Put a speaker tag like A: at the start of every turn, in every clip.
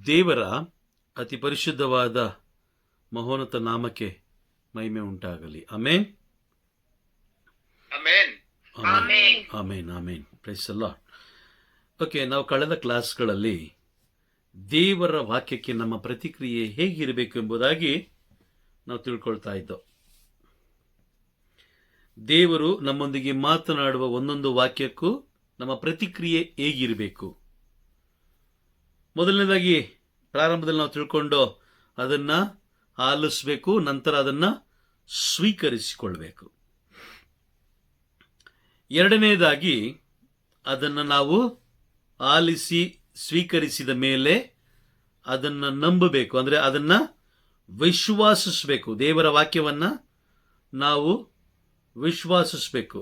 A: ದೇವರ ಅತಿ ಪರಿಶುದ್ಧವಾದ ಮಹೋನ್ನತ ನಾಮಕ್ಕೆ ಮಹಿಮೆ ಉಂಟಾಗಲಿ. Amen,
B: amen,
A: amen, amen, amen. Praise the Lord. Okay, ನಾವು ಕಳೆದ ಕ್ಲಾಸ್ಗಳಲ್ಲಿ ದೇವರ ವಾಕ್ಯಕ್ಕೆ ನಮ್ಮ ಪ್ರತಿಕ್ರಿಯೆ ಹೇಗಿರಬೇಕು ಎಂಬುದಾಗಿ ನಾವು ತಿಳ್ಕೊಳ್ತಾ ಇದ್ದೋ. ದೇವರು ನಮ್ಮೊಂದಿಗೆ ಮಾತನಾಡುವ ಒಂದೊಂದು ವಾಕ್ಯಕ್ಕೂ ನಮ್ಮ ಪ್ರತಿಕ್ರಿಯೆ ಹೇಗಿರಬೇಕು. ಮೊದಲನೇದಾಗಿ ಪ್ರಾರಂಭದಲ್ಲಿ ನಾವು ತಿಳ್ಕೊಂಡು ಅದನ್ನ ಆಲಿಸಬೇಕು, ನಂತರ ಅದನ್ನ ಸ್ವೀಕರಿಸಿಕೊಳ್ಬೇಕು. ಎರಡನೇದಾಗಿ ಅದನ್ನು ನಾವು ಆಲಿಸಿ ಸ್ವೀಕರಿಸಿದ ಮೇಲೆ ಅದನ್ನು ನಂಬಬೇಕು, ಅಂದರೆ ಅದನ್ನ ವಿಶ್ವಾಸಿಸಬೇಕು. ದೇವರ ವಾಕ್ಯವನ್ನ ನಾವು ವಿಶ್ವಾಸಿಸಬೇಕು.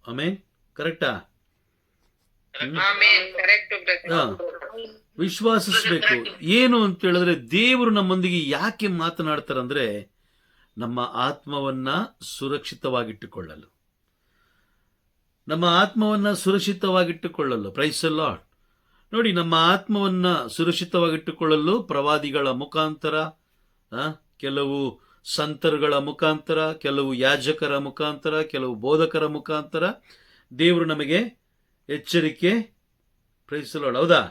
A: ಆಮೇನ್, ಕರೆಕ್ಟಾ? ವಿಶ್ವಾಸಿಸಬೇಕು. ಏನು ಅಂತ ಹೇಳಿದ್ರೆ, ದೇವರು ನಮ್ಮೊಂದಿಗೆ ಯಾಕೆ ಮಾತನಾಡ್ತಾರಂದ್ರೆ ನಮ್ಮ ಆತ್ಮವನ್ನ ಸುರಕ್ಷಿತವಾಗಿಟ್ಟುಕೊಳ್ಳಲು, ನಮ್ಮ ಆತ್ಮವನ್ನ ಸುರಕ್ಷಿತವಾಗಿಟ್ಟುಕೊಳ್ಳಲು. Praise the Lord. ನೋಡಿ, ನಮ್ಮ ಆತ್ಮವನ್ನ ಸುರಕ್ಷಿತವಾಗಿಟ್ಟುಕೊಳ್ಳಲು ಪ್ರವಾದಿಗಳ ಮುಖಾಂತರ, ಕೆಲವು ಸಂತರುಗಳ ಮುಖಾಂತರ, ಕೆಲವು ಯಾಜಕರ ಮುಖಾಂತರ, ಕೆಲವು ಬೋಧಕರ ಮುಖಾಂತರ ದೇವರು ನಮಗೆ ಎಚ್ಚರಿಕೆ, ಪ್ರೈಸ್ ದಿ ಲಾರ್ಡ್, ಹೌದಾ,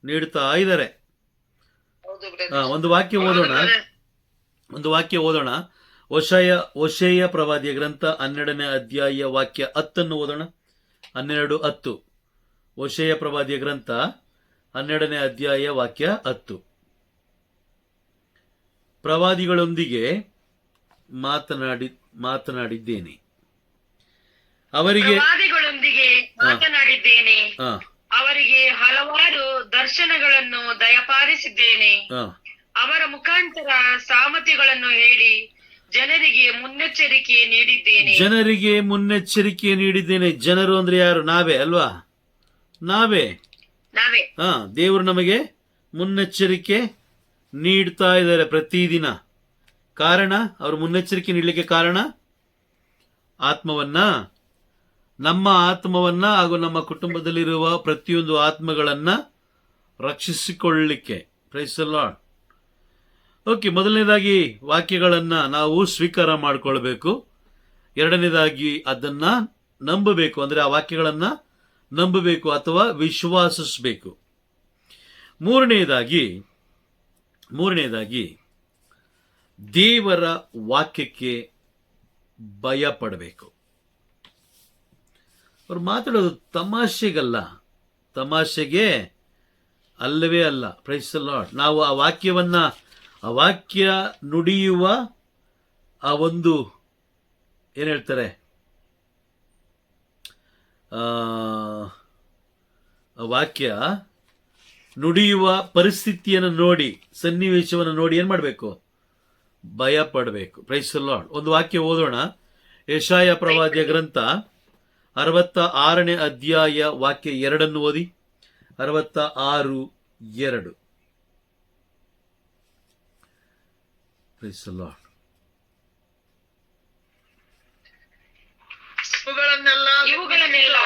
A: ನೀಡುತ್ತಾ ಇದ್ದಾರೆ. ಒಂದು ವಾಕ್ಯ ಓದೋಣ. ಓಷೇಯ ಪ್ರವಾದಿಯ ಗ್ರಂಥ 12ನೇ ಅಧ್ಯಾಯ ವಾಕ್ಯ 10 ಓದೋಣ. 12:10. ಓಷೇಯ ಪ್ರವಾದಿಯ ಗ್ರಂಥ 12ನೇ ಅಧ್ಯಾಯ ವಾಕ್ಯ 10. ಪ್ರವಾದಿಗಳೊಂದಿಗೆ ಮಾತನಾಡಿದ್ದೇನೆ, ಅವರಿಗೆ
C: ಅವರಿಗೆ ಹಲವಾರು ದರ್ಶನಗಳನ್ನು ದಯಪಾಲಿಸಿದ್ದೇನೆ. ಅವರ ಮುಖಾಂತರ ಸಾಮರ್ಥ್ಯಗಳನ್ನು ಹೇಳಿ ಜನರಿಗೆ ಮುನ್ನೆಚ್ಚರಿಕೆ ನೀಡಿದ್ದೇನೆ.
A: ಜನರು ಅಂದ್ರೆ ಯಾರು? ನಾವೇ ಅಲ್ವಾ? ನಾವೇ. ದೇವರು ನಮಗೆ ಮುನ್ನೆಚ್ಚರಿಕೆ ನೀಡ್ತಾ ಇದ್ದಾರೆ ಪ್ರತಿದಿನ. ಕಾರಣ, ಅವರು ಮುನ್ನೆಚ್ಚರಿಕೆ ನೀಡಲಿಕ್ಕೆ ಕಾರಣ ನಮ್ಮ ಆತ್ಮವನ್ನ ಹಾಗೂ ನಮ್ಮ ಕುಟುಂಬದಲ್ಲಿರುವ ಪ್ರತಿಯೊಂದು ಆತ್ಮಗಳನ್ನ ರಕ್ಷಿಸಿಕೊಳ್ಳಲಿಕ್ಕೆ. Praise the Lord. ಓಕೆ, ಮೊದಲನೇದಾಗಿ ವಾಕ್ಯಗಳನ್ನ ನಾವು ಸ್ವೀಕಾರ ಮಾಡಿಕೊಳ್ಬೇಕು. ಎರಡನೇದಾಗಿ ಅದನ್ನ ನಂಬಬೇಕು, ಅಂದ್ರೆ ಆ ವಾಕ್ಯಗಳನ್ನ ನಂಬಬೇಕು ಅಥವಾ ವಿಶ್ವಾಸಿಸಬೇಕು. ಮೂರನೇದಾಗಿ ದೇವರ ವಾಕ್ಯಕ್ಕೆ ಭಯ ಪಡಬೇಕು. ಅವ್ರು ಮಾತಾಡೋದು ತಮಾಷೆಗೆ ಅಲ್ಲವೇ ಅಲ್ಲ. Praise the Lord. ನಾವು ಆ ವಾಕ್ಯ ನುಡಿಯುವ ಆ ಒಂದು ಏನ್ ಹೇಳ್ತಾರೆ, ವಾಕ್ಯ ನುಡಿಯುವ ಪರಿಸ್ಥಿತಿಯನ್ನು ನೋಡಿ, ಸನ್ನಿವೇಶವನ್ನು ನೋಡಿ ಏನ್ ಮಾಡಬೇಕು? ಭಯ ಪಡಬೇಕು. Praise the Lord. ಒಂದು ವಾಕ್ಯ ಓದೋಣ. ಯೆಶಾಯ ಪ್ರವಾದಿಯ ಗ್ರಂಥ 66ನೇ ಅಧ್ಯಾಯ ವಾಕ್ಯ 2 ಓದಿ. 66:2. Praise the Lord.
B: ಇವುಗಳನ್ನೆಲ್ಲ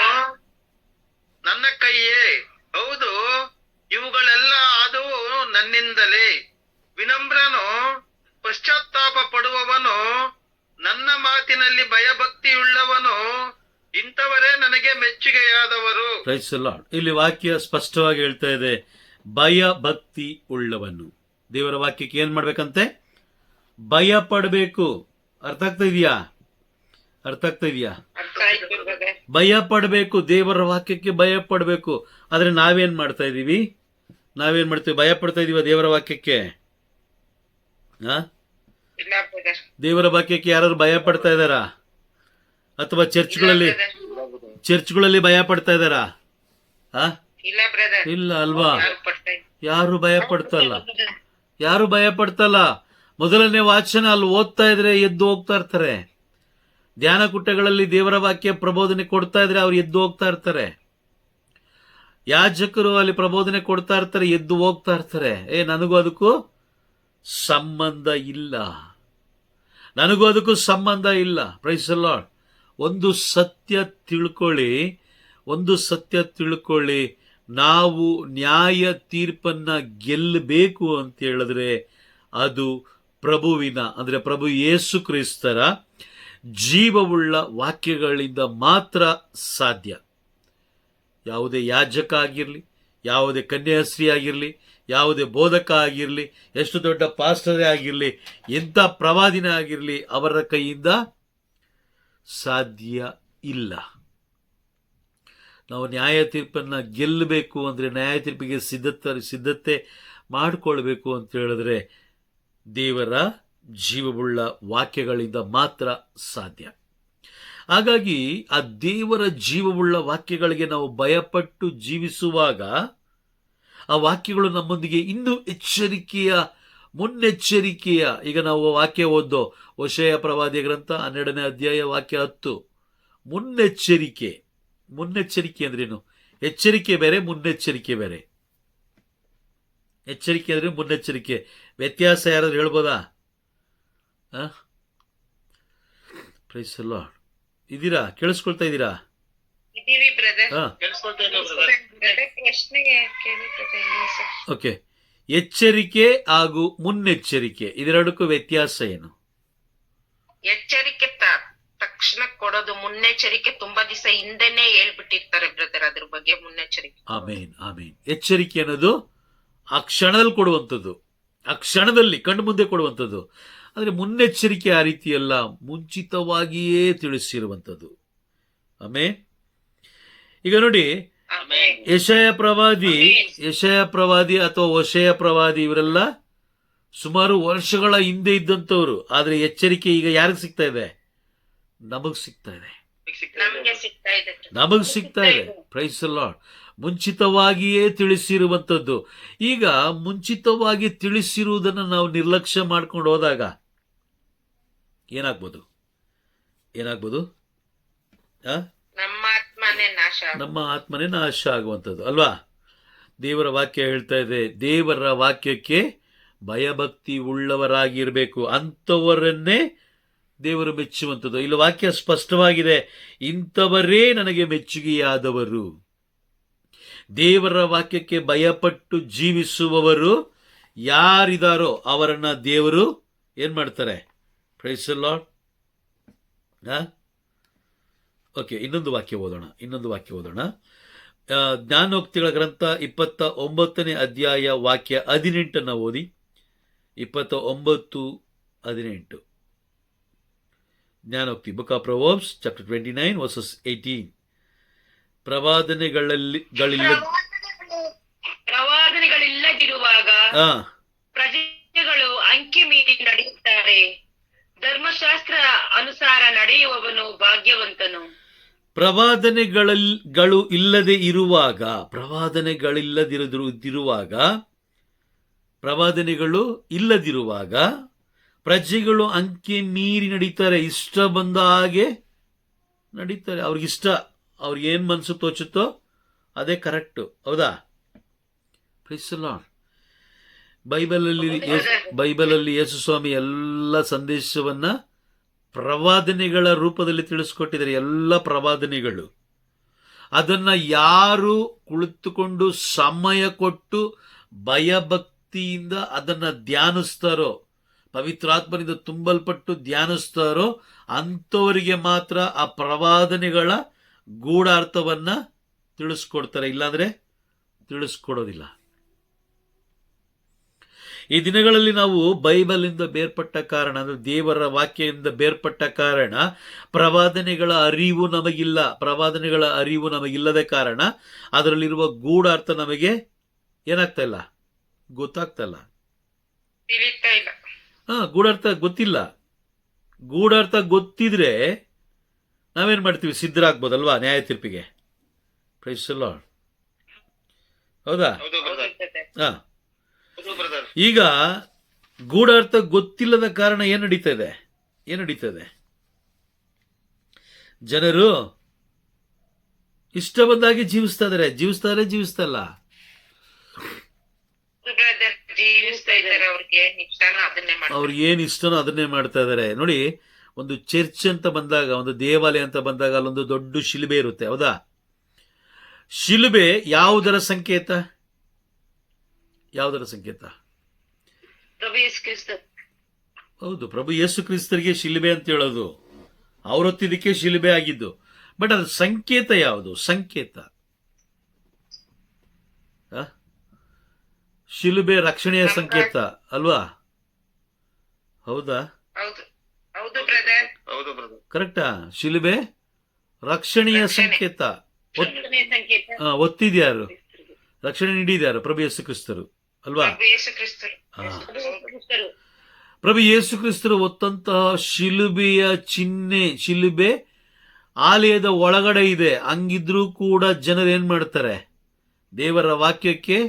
B: ನನ್ನ ಕೈಯೇ, ಹೌದು, ಇವುಗಳೆಲ್ಲ ಆದವು ನನ್ನಿಂದಲೇ. ವಿನಮ್ರನು, ಪಶ್ಚಾತ್ತಾಪ ಪಡುವವನು, ನನ್ನ ಮಾತಿನಲ್ಲಿ ಭಯಭಕ್ತಿಯುಳ್ಳವನು, ಇಂಥವರೇ ನನಗೆ ಮೆಚ್ಚುಗೆಯಾದವರು.
A: Price the lord. ಇಲ್ಲಿ ವಾಕ್ಯ ಸ್ಪಷ್ಟವಾಗಿ ಹೇಳ್ತಾ ಇದೆ, ಭಯ ಭಕ್ತಿ ಉಳ್ಳವನು. ದೇವರ ವಾಕ್ಯಕ್ಕೆ ಏನ್ ಮಾಡ್ಬೇಕಂತೆ? ಭಯ ಪಡಬೇಕು. ಅರ್ಥ ಆಗ್ತಾ ಇದೆಯಾ? ಭಯ ಪಡಬೇಕು. ದೇವರ ವಾಕ್ಯಕ್ಕೆ ಭಯ ಪಡಬೇಕು. ಆದ್ರೆ ನಾವೇನ್ ಮಾಡ್ತೀವಿ? ಭಯ ಪಡ್ತಾ ಇದೀವ ದೇವರ ವಾಕ್ಯಕ್ಕೆ? ದೇವರ ವಾಕ್ಯಕ್ಕೆ ಯಾರು ಭಯ ಪಡ್ತಾ ಇದ್ದಾರಾ? ಅಥವಾ ಚರ್ಚ್ಗಳಲ್ಲಿ ಭಯ ಪಡ್ತಾ ಇದ್ದಾರಾ? ಇಲ್ಲ ಅಲ್ವಾ? ಯಾರು ಭಯ ಪಡ್ತಲ್ಲ. ಮೊದಲನೇ ವಾಚನ ಅಲ್ಲಿ ಓದ್ತಾ ಇದ್ರೆ ಎದ್ದು ಹೋಗ್ತಾ ಇರ್ತಾರೆ. ಧ್ಯಾನ ಕುಟ್ಟಗಳಲ್ಲಿ ದೇವರ ವಾಕ್ಯ ಪ್ರಬೋಧನೆ ಕೊಡ್ತಾ ಇದ್ರೆ ಅವ್ರು ಎದ್ದು ಹೋಗ್ತಾ ಇರ್ತಾರೆ. ಯಾಜಕರು ಅಲ್ಲಿ ಪ್ರಬೋಧನೆ ಕೊಡ್ತಾ ಇರ್ತಾರೆ, ಎದ್ದು ಹೋಗ್ತಾ ಇರ್ತಾರೆ. ನನಗೂ ಅದಕ್ಕೂ ಸಂಬಂಧ ಇಲ್ಲ. Praise the Lord. ಒಂದು ಸತ್ಯ ತಿಳ್ಕೊಳ್ಳಿ, ನಾವು ನ್ಯಾಯ ತೀರ್ಪನ್ನ ಗೆಲ್ಲಬೇಕು ಅಂತ ಹೇಳಿದ್ರೆ ಅದು ಪ್ರಭುವಿನ ಅಂದರೆ ಪ್ರಭು ಯೇಸು ಕ್ರಿಸ್ತರ ಜೀವವುಳ್ಳ ವಾಕ್ಯಗಳಿಂದ ಮಾತ್ರ ಸಾಧ್ಯ. ಯಾವುದೇ ಯಾಜಕ ಆಗಿರಲಿ, ಯಾವುದೇ ಕನ್ಯಾಸ್ತ್ರೀ ಆಗಿರಲಿ, ಯಾವುದೇ ಬೋಧಕ ಆಗಿರಲಿ, ಎಷ್ಟು ದೊಡ್ಡ ಪಾಸ್ಟರೇ ಆಗಿರಲಿ, ಎಂಥ ಪ್ರವಾದಿನೇ ಆಗಿರಲಿ, ಅವರ ಕೈಯಿಂದ ಸಾಧ್ಯ ಇಲ್ಲ. ನಾವು ನ್ಯಾಯ ತೀರ್ಪನ್ನು ಗೆಲ್ಲಬೇಕು ಅಂದರೆ, ನ್ಯಾಯ ತೀರ್ಪಿಗೆ ಸಿದ್ಧತೆ ಮಾಡಿಕೊಳ್ಬೇಕು ಅಂತ ಹೇಳಿದ್ರೆ ದೇವರ ಜೀವವುಳ್ಳ ವಾಕ್ಯಗಳಿಂದ ಮಾತ್ರ ಸಾಧ್ಯ. ಹಾಗಾಗಿ ಆ ದೇವರ ಜೀವವುಳ್ಳ ವಾಕ್ಯಗಳಿಗೆ ನಾವು ಭಯಪಟ್ಟು ಜೀವಿಸುವಾಗ ಆ ವಾಕ್ಯಗಳು ನಮ್ಮೊಂದಿಗೆ ಇನ್ನೂ ಮುನ್ನೆಚ್ಚರಿಕೆಯ ಈಗ ನಾವು ವಾಕ್ಯ ಓದೋ ಹೋಶೇಯ ಪ್ರವಾದಿಯ ಗ್ರಂಥ 12ನೇ ಅಧ್ಯಾಯ ವಾಕ್ಯ 10. ಮುನ್ನೆಚ್ಚರಿಕೆ ಅಂದ್ರೇನು? ಎಚ್ಚರಿಕೆ ಬೇರೆ, ಮುನ್ನೆಚ್ಚರಿಕೆ ಬೇರೆ. ಎಚ್ಚರಿಕೆ ಅಂದ್ರೆ ಮುನ್ನೆಚ್ಚರಿಕೆ, ವ್ಯತ್ಯಾಸ ಯಾರಾದ್ರೂ ಹೇಳ್ಬೋದಾ? Praise the Lord. ಇದ್ದೀರಾ? ಕೇಳಿಸ್ಕೊಳ್ತಾ ಇದ್ದೀರಾ? ಓಕೆ. ಎಚ್ಚರಿಕೆ ಹಾಗೂ ಮುನ್ನೆಚ್ಚರಿಕೆ ಇದೆರಡಕ್ಕೂ ವ್ಯತ್ಯಾಸ ಏನು?
D: ಎಚ್ಚರಿಕೆ ತಕ್ಷಣ ಕೊಡೋದು, ಮುನ್ನೆಚ್ಚರಿಕೆ ತುಂಬಾ ದಿವಸ ಹಿಂದೆನೆ ಹೇಳ್ಬಿಟ್ಟಿರ್ತಾರೆ ಬ್ರದರ್ ಅದ್ರ ಬಗ್ಗೆ ಮುನ್ನೆಚ್ಚರಿಕೆ.
A: ಆಮೇನ್ ಆಮೇನ್. ಎಚ್ಚರಿಕೆ ಅನ್ನೋದು ಆ ಕ್ಷಣದಲ್ಲಿ ಕೊಡುವಂಥದ್ದು, ಆ ಕ್ಷಣದಲ್ಲಿ ಕಣ್ಣು ಮುಂದೆ ಕೊಡುವಂಥದ್ದು. ಆದರೆ ಮುನ್ನೆಚ್ಚರಿಕೆ ಆ ರೀತಿಯಲ್ಲ, ಮುಂಚಿತವಾಗಿಯೇ ತಿಳಿಸಿರುವಂಥದ್ದು. ಆಮೇನ್. ಈಗ ನೋಡಿ, ಯೆಶಾಯ ಪ್ರವಾದಿ ಅಥವಾ ಹೋಶೇಯ ಪ್ರವಾದಿ ಇವರೆಲ್ಲ ಸುಮಾರು ವರ್ಷಗಳ ಹಿಂದೆ ಇದ್ದಂಥವ್ರು. ಆದರೆ ಎಚ್ಚರಿಕೆ ಈಗ ಯಾರಿಗೆ ಸಿಗ್ತಾ ಇದೆ? ನಮಗ್ ಸಿಗ್ತಾ ಇದೆ. Praise the Lord. ಮುಂಚಿತವಾಗಿಯೇ ತಿಳಿಸಿರುವಂಥದ್ದು. ಈಗ ಮುಂಚಿತವಾಗಿ ತಿಳಿಸಿರುವುದನ್ನು ನಾವು ನಿರ್ಲಕ್ಷ್ಯ ಮಾಡ್ಕೊಂಡು ಹೋದಾಗ ಏನಾಗ್ಬೋದು? ನಮ್ಮ ಆತ್ಮನೇ ನಾಶ ಆಗುವಂಥದ್ದು ಅಲ್ವಾ? ದೇವರ ವಾಕ್ಯ ಹೇಳ್ತಾ ಇದೆ, ದೇವರ ವಾಕ್ಯಕ್ಕೆ ಭಯಭಕ್ತಿ ಉಳ್ಳವರಾಗಿರ್ಬೇಕು, ಅಂಥವರನ್ನೇ ದೇವರು ಮೆಚ್ಚುವಂಥದ್ದು. ಇಲ್ಲಿ ವಾಕ್ಯ ಸ್ಪಷ್ಟವಾಗಿದೆ, ಇಂಥವರೇ ನನಗೆ ಮೆಚ್ಚುಗೆಯಾದವರು. ದೇವರ ವಾಕ್ಯಕ್ಕೆ ಭಯಪಟ್ಟು ಜೀವಿಸುವವರು ಯಾರಿದಾರೋ ಅವರನ್ನ ದೇವರು ಏನ್ ಮಾಡ್ತಾರೆ? Price the Lord. ಓಕೆ, ಇನ್ನೊಂದು ವಾಕ್ಯ ಓದೋಣ. ಜ್ಞಾನೋಕ್ತಿಗಳ ಗ್ರಂಥ 29ನೇ ಅಧ್ಯಾಯ ವಾಕ್ಯ 18 ಓದಿ. 29:18. ಜ್ಞಾನೋಕ್ತಿ, book of proverbs chapter 29 versus 18.
C: ಪ್ರವಾದನೆಗಳಿಲ್ಲದಿರುವಾಗ ಪ್ರಜೆಗಳು ಅಂಕಿ ಮೀರಿ ನಡೆಯುತ್ತಾರೆ, ಧರ್ಮಶಾಸ್ತ್ರ ಅನುಸಾರ ನಡೆಯುವವನು ಭಾಗ್ಯವಂತನು.
A: ಪ್ರವಾದನೆಗಳು ಇಲ್ಲದಿರುವಾಗ ಪ್ರಜೆಗಳು ಅಂಕಿ ಮೀರಿ ನಡೀತಾರೆ, ಇಷ್ಟ ಬಂದ ಹಾಗೆ ನಡೀತಾರೆ. ಅವ್ರಿಗಿಷ್ಟ, ಅವ್ರಿಗೆ ಏನ್ ಮನಸ್ಸು ತೋಚುತ್ತೋ ಅದೇ ಕರೆಕ್ಟ್. ಹೌದಾ? Praise the Lord. ಬೈಬಲಲ್ಲಿ ಯೇಸು ಸ್ವಾಮಿ ಎಲ್ಲ ಸಂದೇಶವನ್ನ ಪ್ರವಾದನೆಗಳ ರೂಪದಲ್ಲಿ ತಿಳಿಸ್ಕೊಟ್ಟಿದ್ದಾರೆ. ಎಲ್ಲ ಪ್ರವಾದನೆಗಳು ಅದನ್ನ ಯಾರು ಕುಳಿತುಕೊಂಡು ಸಮಯ ಕೊಟ್ಟು ಭಯಭಕ್ತಿಯಿಂದ ಅದನ್ನ ಧ್ಯಾನಿಸ್ತಾರೋ, ಪವಿತ್ರಾತ್ಮನಿಂದ ತುಂಬಲ್ಪಟ್ಟು ಧ್ಯಾನಿಸ್ತಾರೋ ಅಂಥವರಿಗೆ ಮಾತ್ರ ಆ ಪ್ರವಾದನೆಗಳ ಗೂಢಾರ್ಥವನ್ನ ತಿಳಿಸ್ಕೊಡ್ತಾರೆ, ಇಲ್ಲಾಂದ್ರೆ ತಿಳಿಸ್ಕೊಡೋದಿಲ್ಲ. ಈ ದಿನಗಳಲ್ಲಿ ನಾವು ಬೈಬಲಿಂದ ಬೇರ್ಪಟ್ಟ ಕಾರಣ, ಅಂದ್ರೆ ದೇವರ ವಾಕ್ಯದಿಂದ ಬೇರ್ಪಟ್ಟ ಕಾರಣ ಪ್ರವಾದನೆಗಳ ಅರಿವು ನಮಗಿಲ್ಲದ ಕಾರಣ ಅದರಲ್ಲಿರುವ ಗೂಢಾರ್ಥ ನಮಗೆ ಏನಾಗ್ತಾ ಇಲ್ಲ, ಗೊತ್ತಾಗ್ತಾ ಇಲ್ಲ. ಗೂಢಾರ್ಥ ಗೊತ್ತಿಲ್ಲ. ಗೂಢಾರ್ಥ ಗೊತ್ತಿದ್ರೆ ನಾವೇನ್ ಮಾಡ್ತೀವಿ? ಸಿದ್ಧರಾಗ್ಬೋದಲ್ವಾ ನ್ಯಾಯ ತೀರ್ಪಿಗೆ. Praise the Lord. ಹೌದಾ? ಈಗ ಗೂಢಾರ್ಥ ಗೊತ್ತಿಲ್ಲದ ಕಾರಣ ಏನ್ ನಡೀತಾ ಇದೆ? ಜನರು ಇಷ್ಟ ಬಂದಾಗಿ ಜೀವಿಸ್ತಾ ಇಲ್ಲ. ಅವ್ರಿಗೆ ಏನ್ ಇಷ್ಟನೋ ಅದನ್ನೇ ಮಾಡ್ತಾ ಇದಾರೆ. ನೋಡಿ, ಒಂದು ಚರ್ಚ್ ಅಂತ ಬಂದಾಗ, ಒಂದು ದೇವಾಲಯ ಅಂತ ಬಂದಾಗ ಅಲ್ಲೊಂದು ದೊಡ್ಡ ಶಿಲುಬೆ ಇರುತ್ತೆ. ಹೌದಾ? ಶಿಲುಬೆ ಯಾವುದರ ಸಂಕೇತ? ಯಾವುದರ ಸಂಕೇತ?
C: ಪ್ರಭು ಯೇಸು ಕ್ರಿಸ್ತ.
A: ಹೌದು, ಪ್ರಭು ಯೇಸು ಕ್ರಿಸ್ತರಿಗೆ ಶಿಲುಬೆ ಅಂತ ಹೇಳೋದು. ಅವರೊತ್ತಿದ್ದಕ್ಕೆ ಶಿಲುಬೆ ಆಗಿದ್ದು. ಬಟ್ ಅದ್ರ ಸಂಕೇತ ಯಾವುದು? ಸಂಕೇತ ಶಿಲುಬೆ ರಕ್ಷಣೆಯ ಸಂಕೇತ ಅಲ್ವಾ? ಹೌದಾ?
D: ಹೌದು ಹೌದು ಬ್ರದರ್.
B: ಹೌದು ಬ್ರದರ್.
A: ಕರೆಕ್ಟಾ? ಶಿಲುಬೆ ರಕ್ಷಣೆಯ ಸಂಕೇತ.
C: ರಕ್ಷಣೆಯ ಸಂಕೇತ.
A: ಒತ್ತಿದ್ಯಾರು? ರಕ್ಷಣೆ ನೀಡಿದ್ಯಾರು? ಪ್ರಭು ಯೇಸು ಕ್ರಿಸ್ತರು ಅಲ್ವಾ?
D: ಪ್ರಭು ಯೇಸು ಕ್ರಿಸ್ತರು.
C: ಕ್ರಿಸ್ತರು.
A: ಪ್ರಭು ಯೇಸು ಕ್ರಿಸ್ತರು ಒತ್ತಂತಹ ಶಿಲುಬೆಯ ಚಿಹ್ನೆ, ಶಿಲುಬೆ ಆಲಯದ ಒಳಗಡೆ ಇದೆ. ಹಂಗಿದ್ರೂ ಕೂಡ ಜನರು ಏನ್ ಮಾಡ್ತಾರೆ? ದೇವರ ವಾಕ್ಯಕ್ಕೆ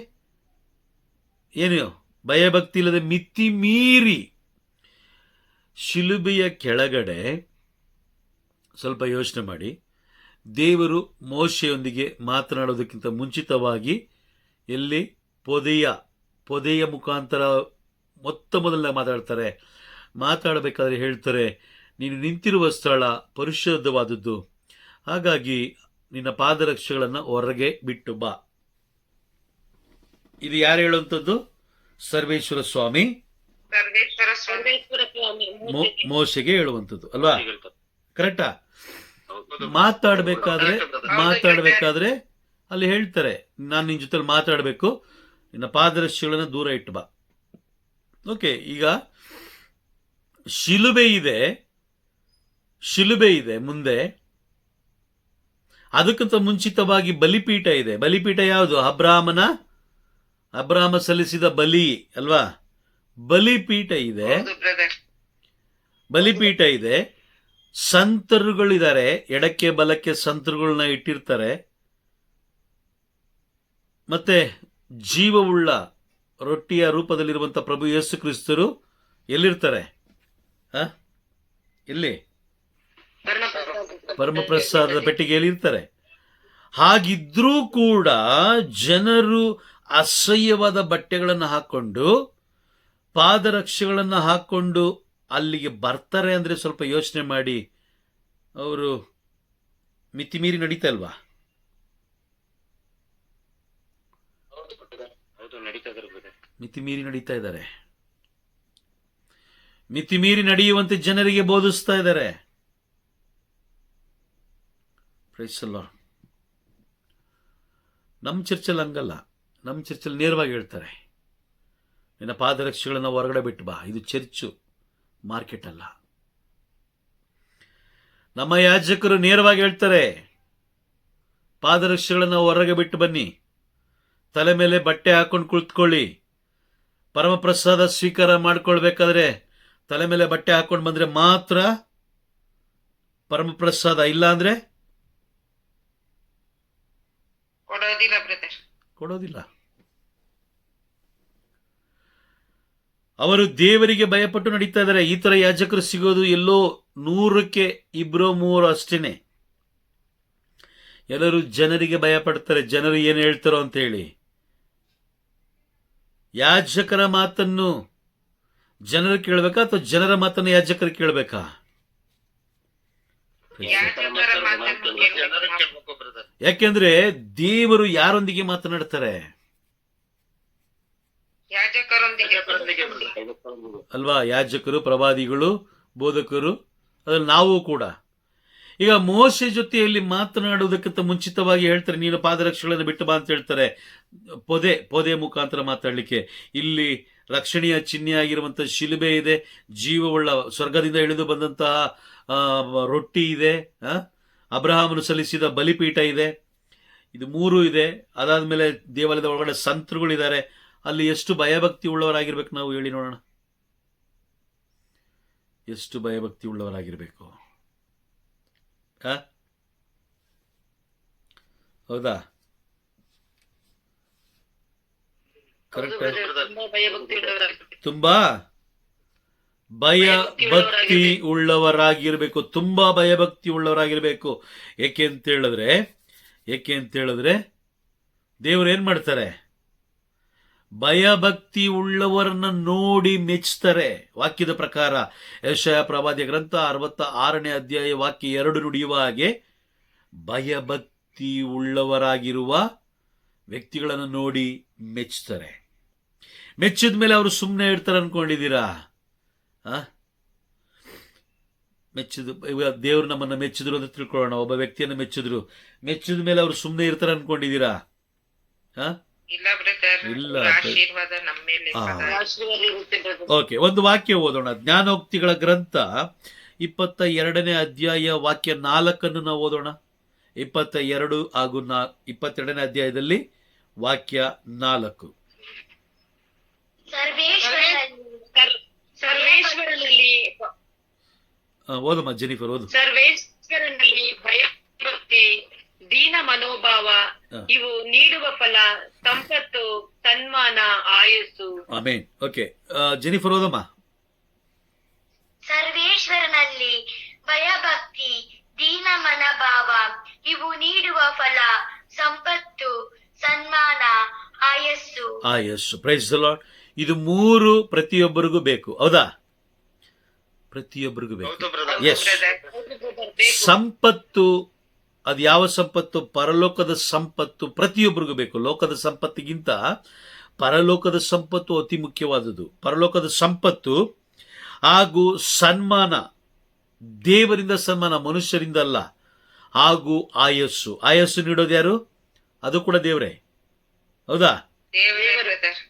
A: ಏನು ಭಯಭಕ್ತಿ ಇಲ್ಲದೆ ಮಿತಿ ಮೀರಿ ಶಿಲುಬೆಯ ಕೆಳಗಡೆ. ಸ್ವಲ್ಪ ಯೋಚನೆ ಮಾಡಿ. ದೇವರು ಮೋಶೆಯೊಂದಿಗೆ ಮಾತನಾಡೋದಕ್ಕಿಂತ ಮುಂಚಿತವಾಗಿ ಎಲ್ಲಿ ಪೊದೆಯ ಮುಖಾಂತರ ಮೊದಲನೇ ಮಾತಾಡಬೇಕಾದ್ರೆ ಹೇಳ್ತಾರೆ, ನೀನು ನಿಂತಿರುವ ಸ್ಥಳ ಪರಿಶುದ್ಧವಾದದ್ದು, ಹಾಗಾಗಿ ನಿನ್ನ ಪಾದರಕ್ಷೆಗಳನ್ನು ಹೊರಗೆ ಬಿಟ್ಟು ಬಾ. ಇದು ಯಾರು ಹೇಳುವಂಥದ್ದು? ಸರ್ವೇಶ್ವರ ಸ್ವಾಮಿ
D: ಸರ್ವೇಶ್ವರ ಸ್ವಾಮಿ
C: ಸರ್ವೇಶ್ವರ ಸ್ವಾಮಿ
A: ಮೋಶೆಗೆ ಹೇಳುವಂಥದ್ದು ಅಲ್ವಾ? ಕರೆಕ್ಟಾ?
B: ಹೌದು.
A: ಮಾತಾಡಬೇಕಾದ್ರೆ ಅಲ್ಲಿ ಹೇಳ್ತಾರೆ, ನಾನು ನಿನ್ನ ಜೊತೆ ಮಾತಾಡಬೇಕು, ನಿನ್ನ ಪಾದರಕ್ಷೆಗಳನ್ನು ದೂರ ಇಟ್ಟು ಬಾ. ಓಕೆ, ಈಗ ಶಿಲುಬೆ ಇದೆ ಮುಂದೆ. ಅದಕ್ಕಿಂತ ಮುಂಚಿತವಾಗಿ ಬಲಿಪೀಠ ಇದೆ. ಬಲಿಪೀಠ ಯಾವುದು? ಅಬ್ರಾಹ್ಮ ಸಲ್ಲಿಸಿದ ಬಲಿ ಅಲ್ವಾ? ಬಲಿಪೀಠ ಇದೆ.
D: ಹೌದು ಬ್ರದರ್.
A: ಬಲಿಪೀಠ ಇದೆ. ಸಂತರುಗಳಿದ್ದಾರೆ, ಎಡಕ್ಕೆ ಬಲಕ್ಕೆ ಸಂತರುಗಳನ್ನ ಇಟ್ಟಿರ್ತಾರೆ. ಮತ್ತೆ ಜೀವವುಳ್ಳ ರೊಟ್ಟಿಯ ರೂಪದಲ್ಲಿರುವಂತಹ ಪ್ರಭು ಯೇಸು ಕ್ರಿಸ್ತರು ಎಲ್ಲಿರ್ತಾರೆ? ಎಲ್ಲಿ? ಪರಮಪ್ರಸಾದದ ಪೆಟ್ಟಿಗೆಯಲ್ಲಿ ಇರ್ತಾರೆ. ಹಾಗಿದ್ರೂ ಕೂಡ ಜನರು ಅಸಹ್ಯವಾದ ಬಟ್ಟೆಗಳನ್ನು ಹಾಕೊಂಡು, ಪಾದರಕ್ಷೆಗಳನ್ನು ಹಾಕೊಂಡು ಅಲ್ಲಿಗೆ ಬರ್ತಾರೆ ಅಂದ್ರೆ ಸ್ವಲ್ಪ ಯೋಚನೆ ಮಾಡಿ. ಅವರು ಮಿತಿಮೀರಿ ನಡೀತಾ ಇಲ್ವಾ? ಮಿತಿಮೀರಿ ನಡೀತಾ ಇದ್ದಾರೆ. ಮಿತಿಮೀರಿ ನಡೆಯುವಂತೆ ಜನರಿಗೆ ಬೋಧಿಸ್ತಾ ಇದ್ದಾರೆ. Praise the Lord. ನಮ್ಮ ಚರ್ಚಲ್ಲಿ ಹಂಗಲ್ಲ. ನಮ್ಮ ಚರ್ಚಲ್ಲಿ ನೇರವಾಗಿ ಹೇಳ್ತಾರೆ, ನಿನ್ನ ಪಾದರಕ್ಷೆಗಳನ್ನು ಹೊರಗಡೆ ಬಿಟ್ಟು ಬಾ. ಇದು ಚರ್ಚು, ಮಾರ್ಕೆಟ್ ಅಲ್ಲ. ನಮ್ಮ ಯಾಜಕರು ನೇರವಾಗಿ ಹೇಳ್ತಾರೆ, ಪಾದರಕ್ಷೆಗಳನ್ನು ಹೊರಗೆ ಬಿಟ್ಟು ಬನ್ನಿ, ತಲೆ ಮೇಲೆ ಬಟ್ಟೆ ಹಾಕೊಂಡು ಕುಳಿತುಕೊಳ್ಳಿ. ಪರಮಪ್ರಸಾದ ಸ್ವೀಕಾರ ಮಾಡ್ಕೊಳ್ಬೇಕಾದ್ರೆ ತಲೆ ಮೇಲೆ ಬಟ್ಟೆ ಹಾಕೊಂಡು ಬಂದ್ರೆ ಮಾತ್ರ ಪರಮಪ್ರಸಾದ, ಇಲ್ಲ ಅಂದ್ರೆ
D: ಕೊಡೋದಿಲ್ಲ ಬ್ರದರ್.
A: ಕೊಡೋದಿಲ್ಲ. ಅವರು ದೇವರಿಗೆ ಭಯಪಟ್ಟು ನಡೀತಾ ಇದ್ದಾರೆ. ಈ ತರ ಯಾಜಕರು ಸಿಗೋದು ಎಲ್ಲೋ 100ಕ್ಕೆ 2-3 ಅಷ್ಟೇನೆ. ಎಲ್ಲರೂ ಜನರಿಗೆ ಭಯಪಡ್ತಾರೆ, ಜನರು ಏನು ಹೇಳ್ತಾರೋ ಅಂತ ಹೇಳಿ. ಯಾಜಕರ ಮಾತನ್ನು ಜನರು ಕೇಳಬೇಕಾ ಅಥವಾ ಜನರ ಮಾತನ್ನು ಯಾಜಕರು ಕೇಳಬೇಕಾ?
D: ಯಾಜಕರ ಮಾತನ್ನು
B: ಜನರು
D: ಕೇಳಬೇಕು.
B: ಕೇಳ್ಬೇಕು ಬ್ರದರ್.
A: ಯಾಕೆಂದ್ರೆ ದೇವರು ಯಾರೊಂದಿಗೆ ಮಾತನಾಡ್ತಾರೆ
D: ಯಾಜಕರೊಂದಿಗೆ
A: ಅಲ್ವಾ? ಯಾಜಕರು, ಪ್ರವಾದಿಗಳು, ಬೋಧಕರು, ಅದ್ರಲ್ಲಿ ನಾವು ಕೂಡ. ಈಗ ಮೋಶೆ ಜೊತೆಯಲ್ಲಿ ಮಾತನಾಡುವುದಕ್ಕಿಂತ ಮುಂಚಿತವಾಗಿ ಹೇಳ್ತಾರೆ, ನೀನು ಪಾದರಕ್ಷೆಗಳನ್ನು ಬಿಟ್ಟು ಬಾ ಅಂತ ಹೇಳ್ತಾರೆ. ಪೊದೆ ಮುಖಾಂತರ ಮಾತಾಡಲಿಕ್ಕೆ. ಇಲ್ಲಿ ರಕ್ಷಣೆಯ ಚಿಹ್ನೆ ಆಗಿರುವಂತಹ ಶಿಲುಬೆ ಇದೆ, ಜೀವವುಳ್ಳ ಸ್ವರ್ಗದಿಂದ ಇಳಿದು ಬಂದಂತಹ ರೊಟ್ಟಿ ಇದೆ, ಅಬ್ರಹಾಮನು ಸಲ್ಲಿಸಿದ ಬಲಿಪೀಠ ಇದೆ. ಇದು 3 ಇದೆ. ಅದಾದ್ಮೇಲೆ ದೇವಾಲಯದ ಒಳಗಡೆ ಸಂತರುಗಳಿದ್ದಾರೆ. ಅಲ್ಲಿ ಎಷ್ಟು ಭಯಭಕ್ತಿ ಉಳ್ಳವರಾಗಿರ್ಬೇಕು ನಾವು, ಹೇಳಿ ನೋಡೋಣ. ಎಷ್ಟು ಭಯಭಕ್ತಿ ಉಳ್ಳವರಾಗಿರ್ಬೇಕು? ಹೌದಾ? ಕರೆಕ್ಟ್. ತುಂಬಾ ಭಯಭಕ್ತಿ ಉಳ್ಳವರಾಗಿರ್ಬೇಕು. ತುಂಬಾ ಭಯಭಕ್ತಿ ಉಳ್ಳವರಾಗಿರ್ಬೇಕು. ಏಕೆ ಅಂತ ಹೇಳಿದ್ರೆ ದೇವರು ಏನ್ ಮಾಡ್ತಾರೆ? ಭಯಭಕ್ತಿ ಉಳ್ಳವರನ್ನ ನೋಡಿ ಮೆಚ್ಚುತ್ತಾರೆ. ವಾಕ್ಯದ ಪ್ರಕಾರ ಯೆಶಾಯ ಪ್ರವಾದಿಯ ಗ್ರಂಥ 66ನೇ ಅಧ್ಯಾಯ ವಾಕ್ಯ 2 ನುಡಿಯುವ ಹಾಗೆ, ಭಯಭಕ್ತಿ ಭಯಭಕ್ತಿ ಉಳ್ಳವರಾಗಿರುವ ವ್ಯಕ್ತಿಗಳನ್ನು ನೋಡಿ ಮೆಚ್ಚುತ್ತಾರೆ. ಮೆಚ್ಚಿದ ಮೇಲೆ ಅವರು ಸುಮ್ಮನೆ ಇರ್ತಾರೆ ಅನ್ಕೊಂಡಿದ್ದೀರಾ? ಮೆಚ್ಚಿದ ದೇವರು ನಮ್ಮನ್ನು ಮೆಚ್ಚಿದ್ರು ಅಂತ ತಿಳ್ಕೊಳ್ಳೋಣ. ಒಬ್ಬ ವ್ಯಕ್ತಿಯನ್ನು ಮೆಚ್ಚಿದ ಮೇಲೆ ಅವರು ಸುಮ್ಮನೆ ಇರ್ತಾರೆ ಅನ್ಕೊಂಡಿದ್ದೀರಾ?
D: ಇಲ್ಲ ಬ್ರದರ್,
A: ಇಲ್ಲ.
D: ಆಶೀರ್ವಾದ ನಮ್ಮ ಮೇಲೆ ಸದಾ.
C: ಆಶೀರ್ವಾದ ಇರುತ್ತೆ ಬ್ರದರ್.
A: ಓಕೆ, ಒಂದು ವಾಕ್ಯ ಓದೋಣ. ಜ್ಞಾನೋಕ್ತಿಗಳ ಗ್ರಂಥ 22ನೇ ಅಧ್ಯಾಯ ವಾಕ್ಯ 4 ನಾವು ಓದೋಣ. 22 ಹಾಗೂ 22ನೇ ಅಧ್ಯಾಯದಲ್ಲಿ ವಾಕ್ಯ 4.
C: ಸರ್ವೇಶ್ವರನಲ್ಲಿ
A: ಓದಮ್ಮ ಜೆನಿಫರ್, ಓದು.
C: ಸರ್ವೇಶ್ವರನಲ್ಲಿ ಭಯಭಕ್ತಿ, ದೀನ ಮನೋಭಾವ ಇವು ನೀಡುವ ಫಲ, ಸಂಪತ್ತು, ಸನ್ಮಾನ, ಆಯಸ್ಸು.
A: ಆಮೇನ್. Okay, Jennifer ಓದಮ್ಮ.
E: ಸರ್ವೇಶ್ವರನಲ್ಲಿ ಭಯಭಕ್ತಿ, ದೀನ ಮನೋಭಾವ ಇವು ನೀಡುವ ಫಲ, ಸಂಪತ್ತು, ಸನ್ಮಾನ, ಆಯಸ್ಸು.
A: Praise the Lord. ಇದು 3 ಪ್ರತಿಯೊಬ್ಬರಿಗೂ ಬೇಕು, ಹೌದಾ? ಪ್ರತಿಯೊಬ್ಬರಿಗೂ ಬೇಕು.
B: ಹೌದು ಬ್ರದರ್.
A: ಎಸ್. ಸಂಪತ್ತು, ಅದು ಯಾವ ಸಂಪತ್ತು? ಪರಲೋಕದ ಸಂಪತ್ತು ಪ್ರತಿಯೊಬ್ಬರಿಗೂ ಬೇಕು. ಲೋಕದ ಸಂಪತ್ತಿಗಿಂತ ಪರಲೋಕದ ಸಂಪತ್ತು ಅತಿ ಮುಖ್ಯವಾದದ್ದು. ಪರಲೋಕದ ಸಂಪತ್ತು ಹಾಗೂ ಸನ್ಮಾನ, ದೇವರಿಂದ ಸನ್ಮಾನ, ಮನುಷ್ಯರಿಂದ ಅಲ್ಲ. ಹಾಗೂ ಆಯಸ್ಸು ನೀಡೋದು ಯಾರು? ಅದು ಕೂಡ ದೇವರೇ, ಹೌದಾ?
D: ದೇವರೇ ಬ್ರದರ್.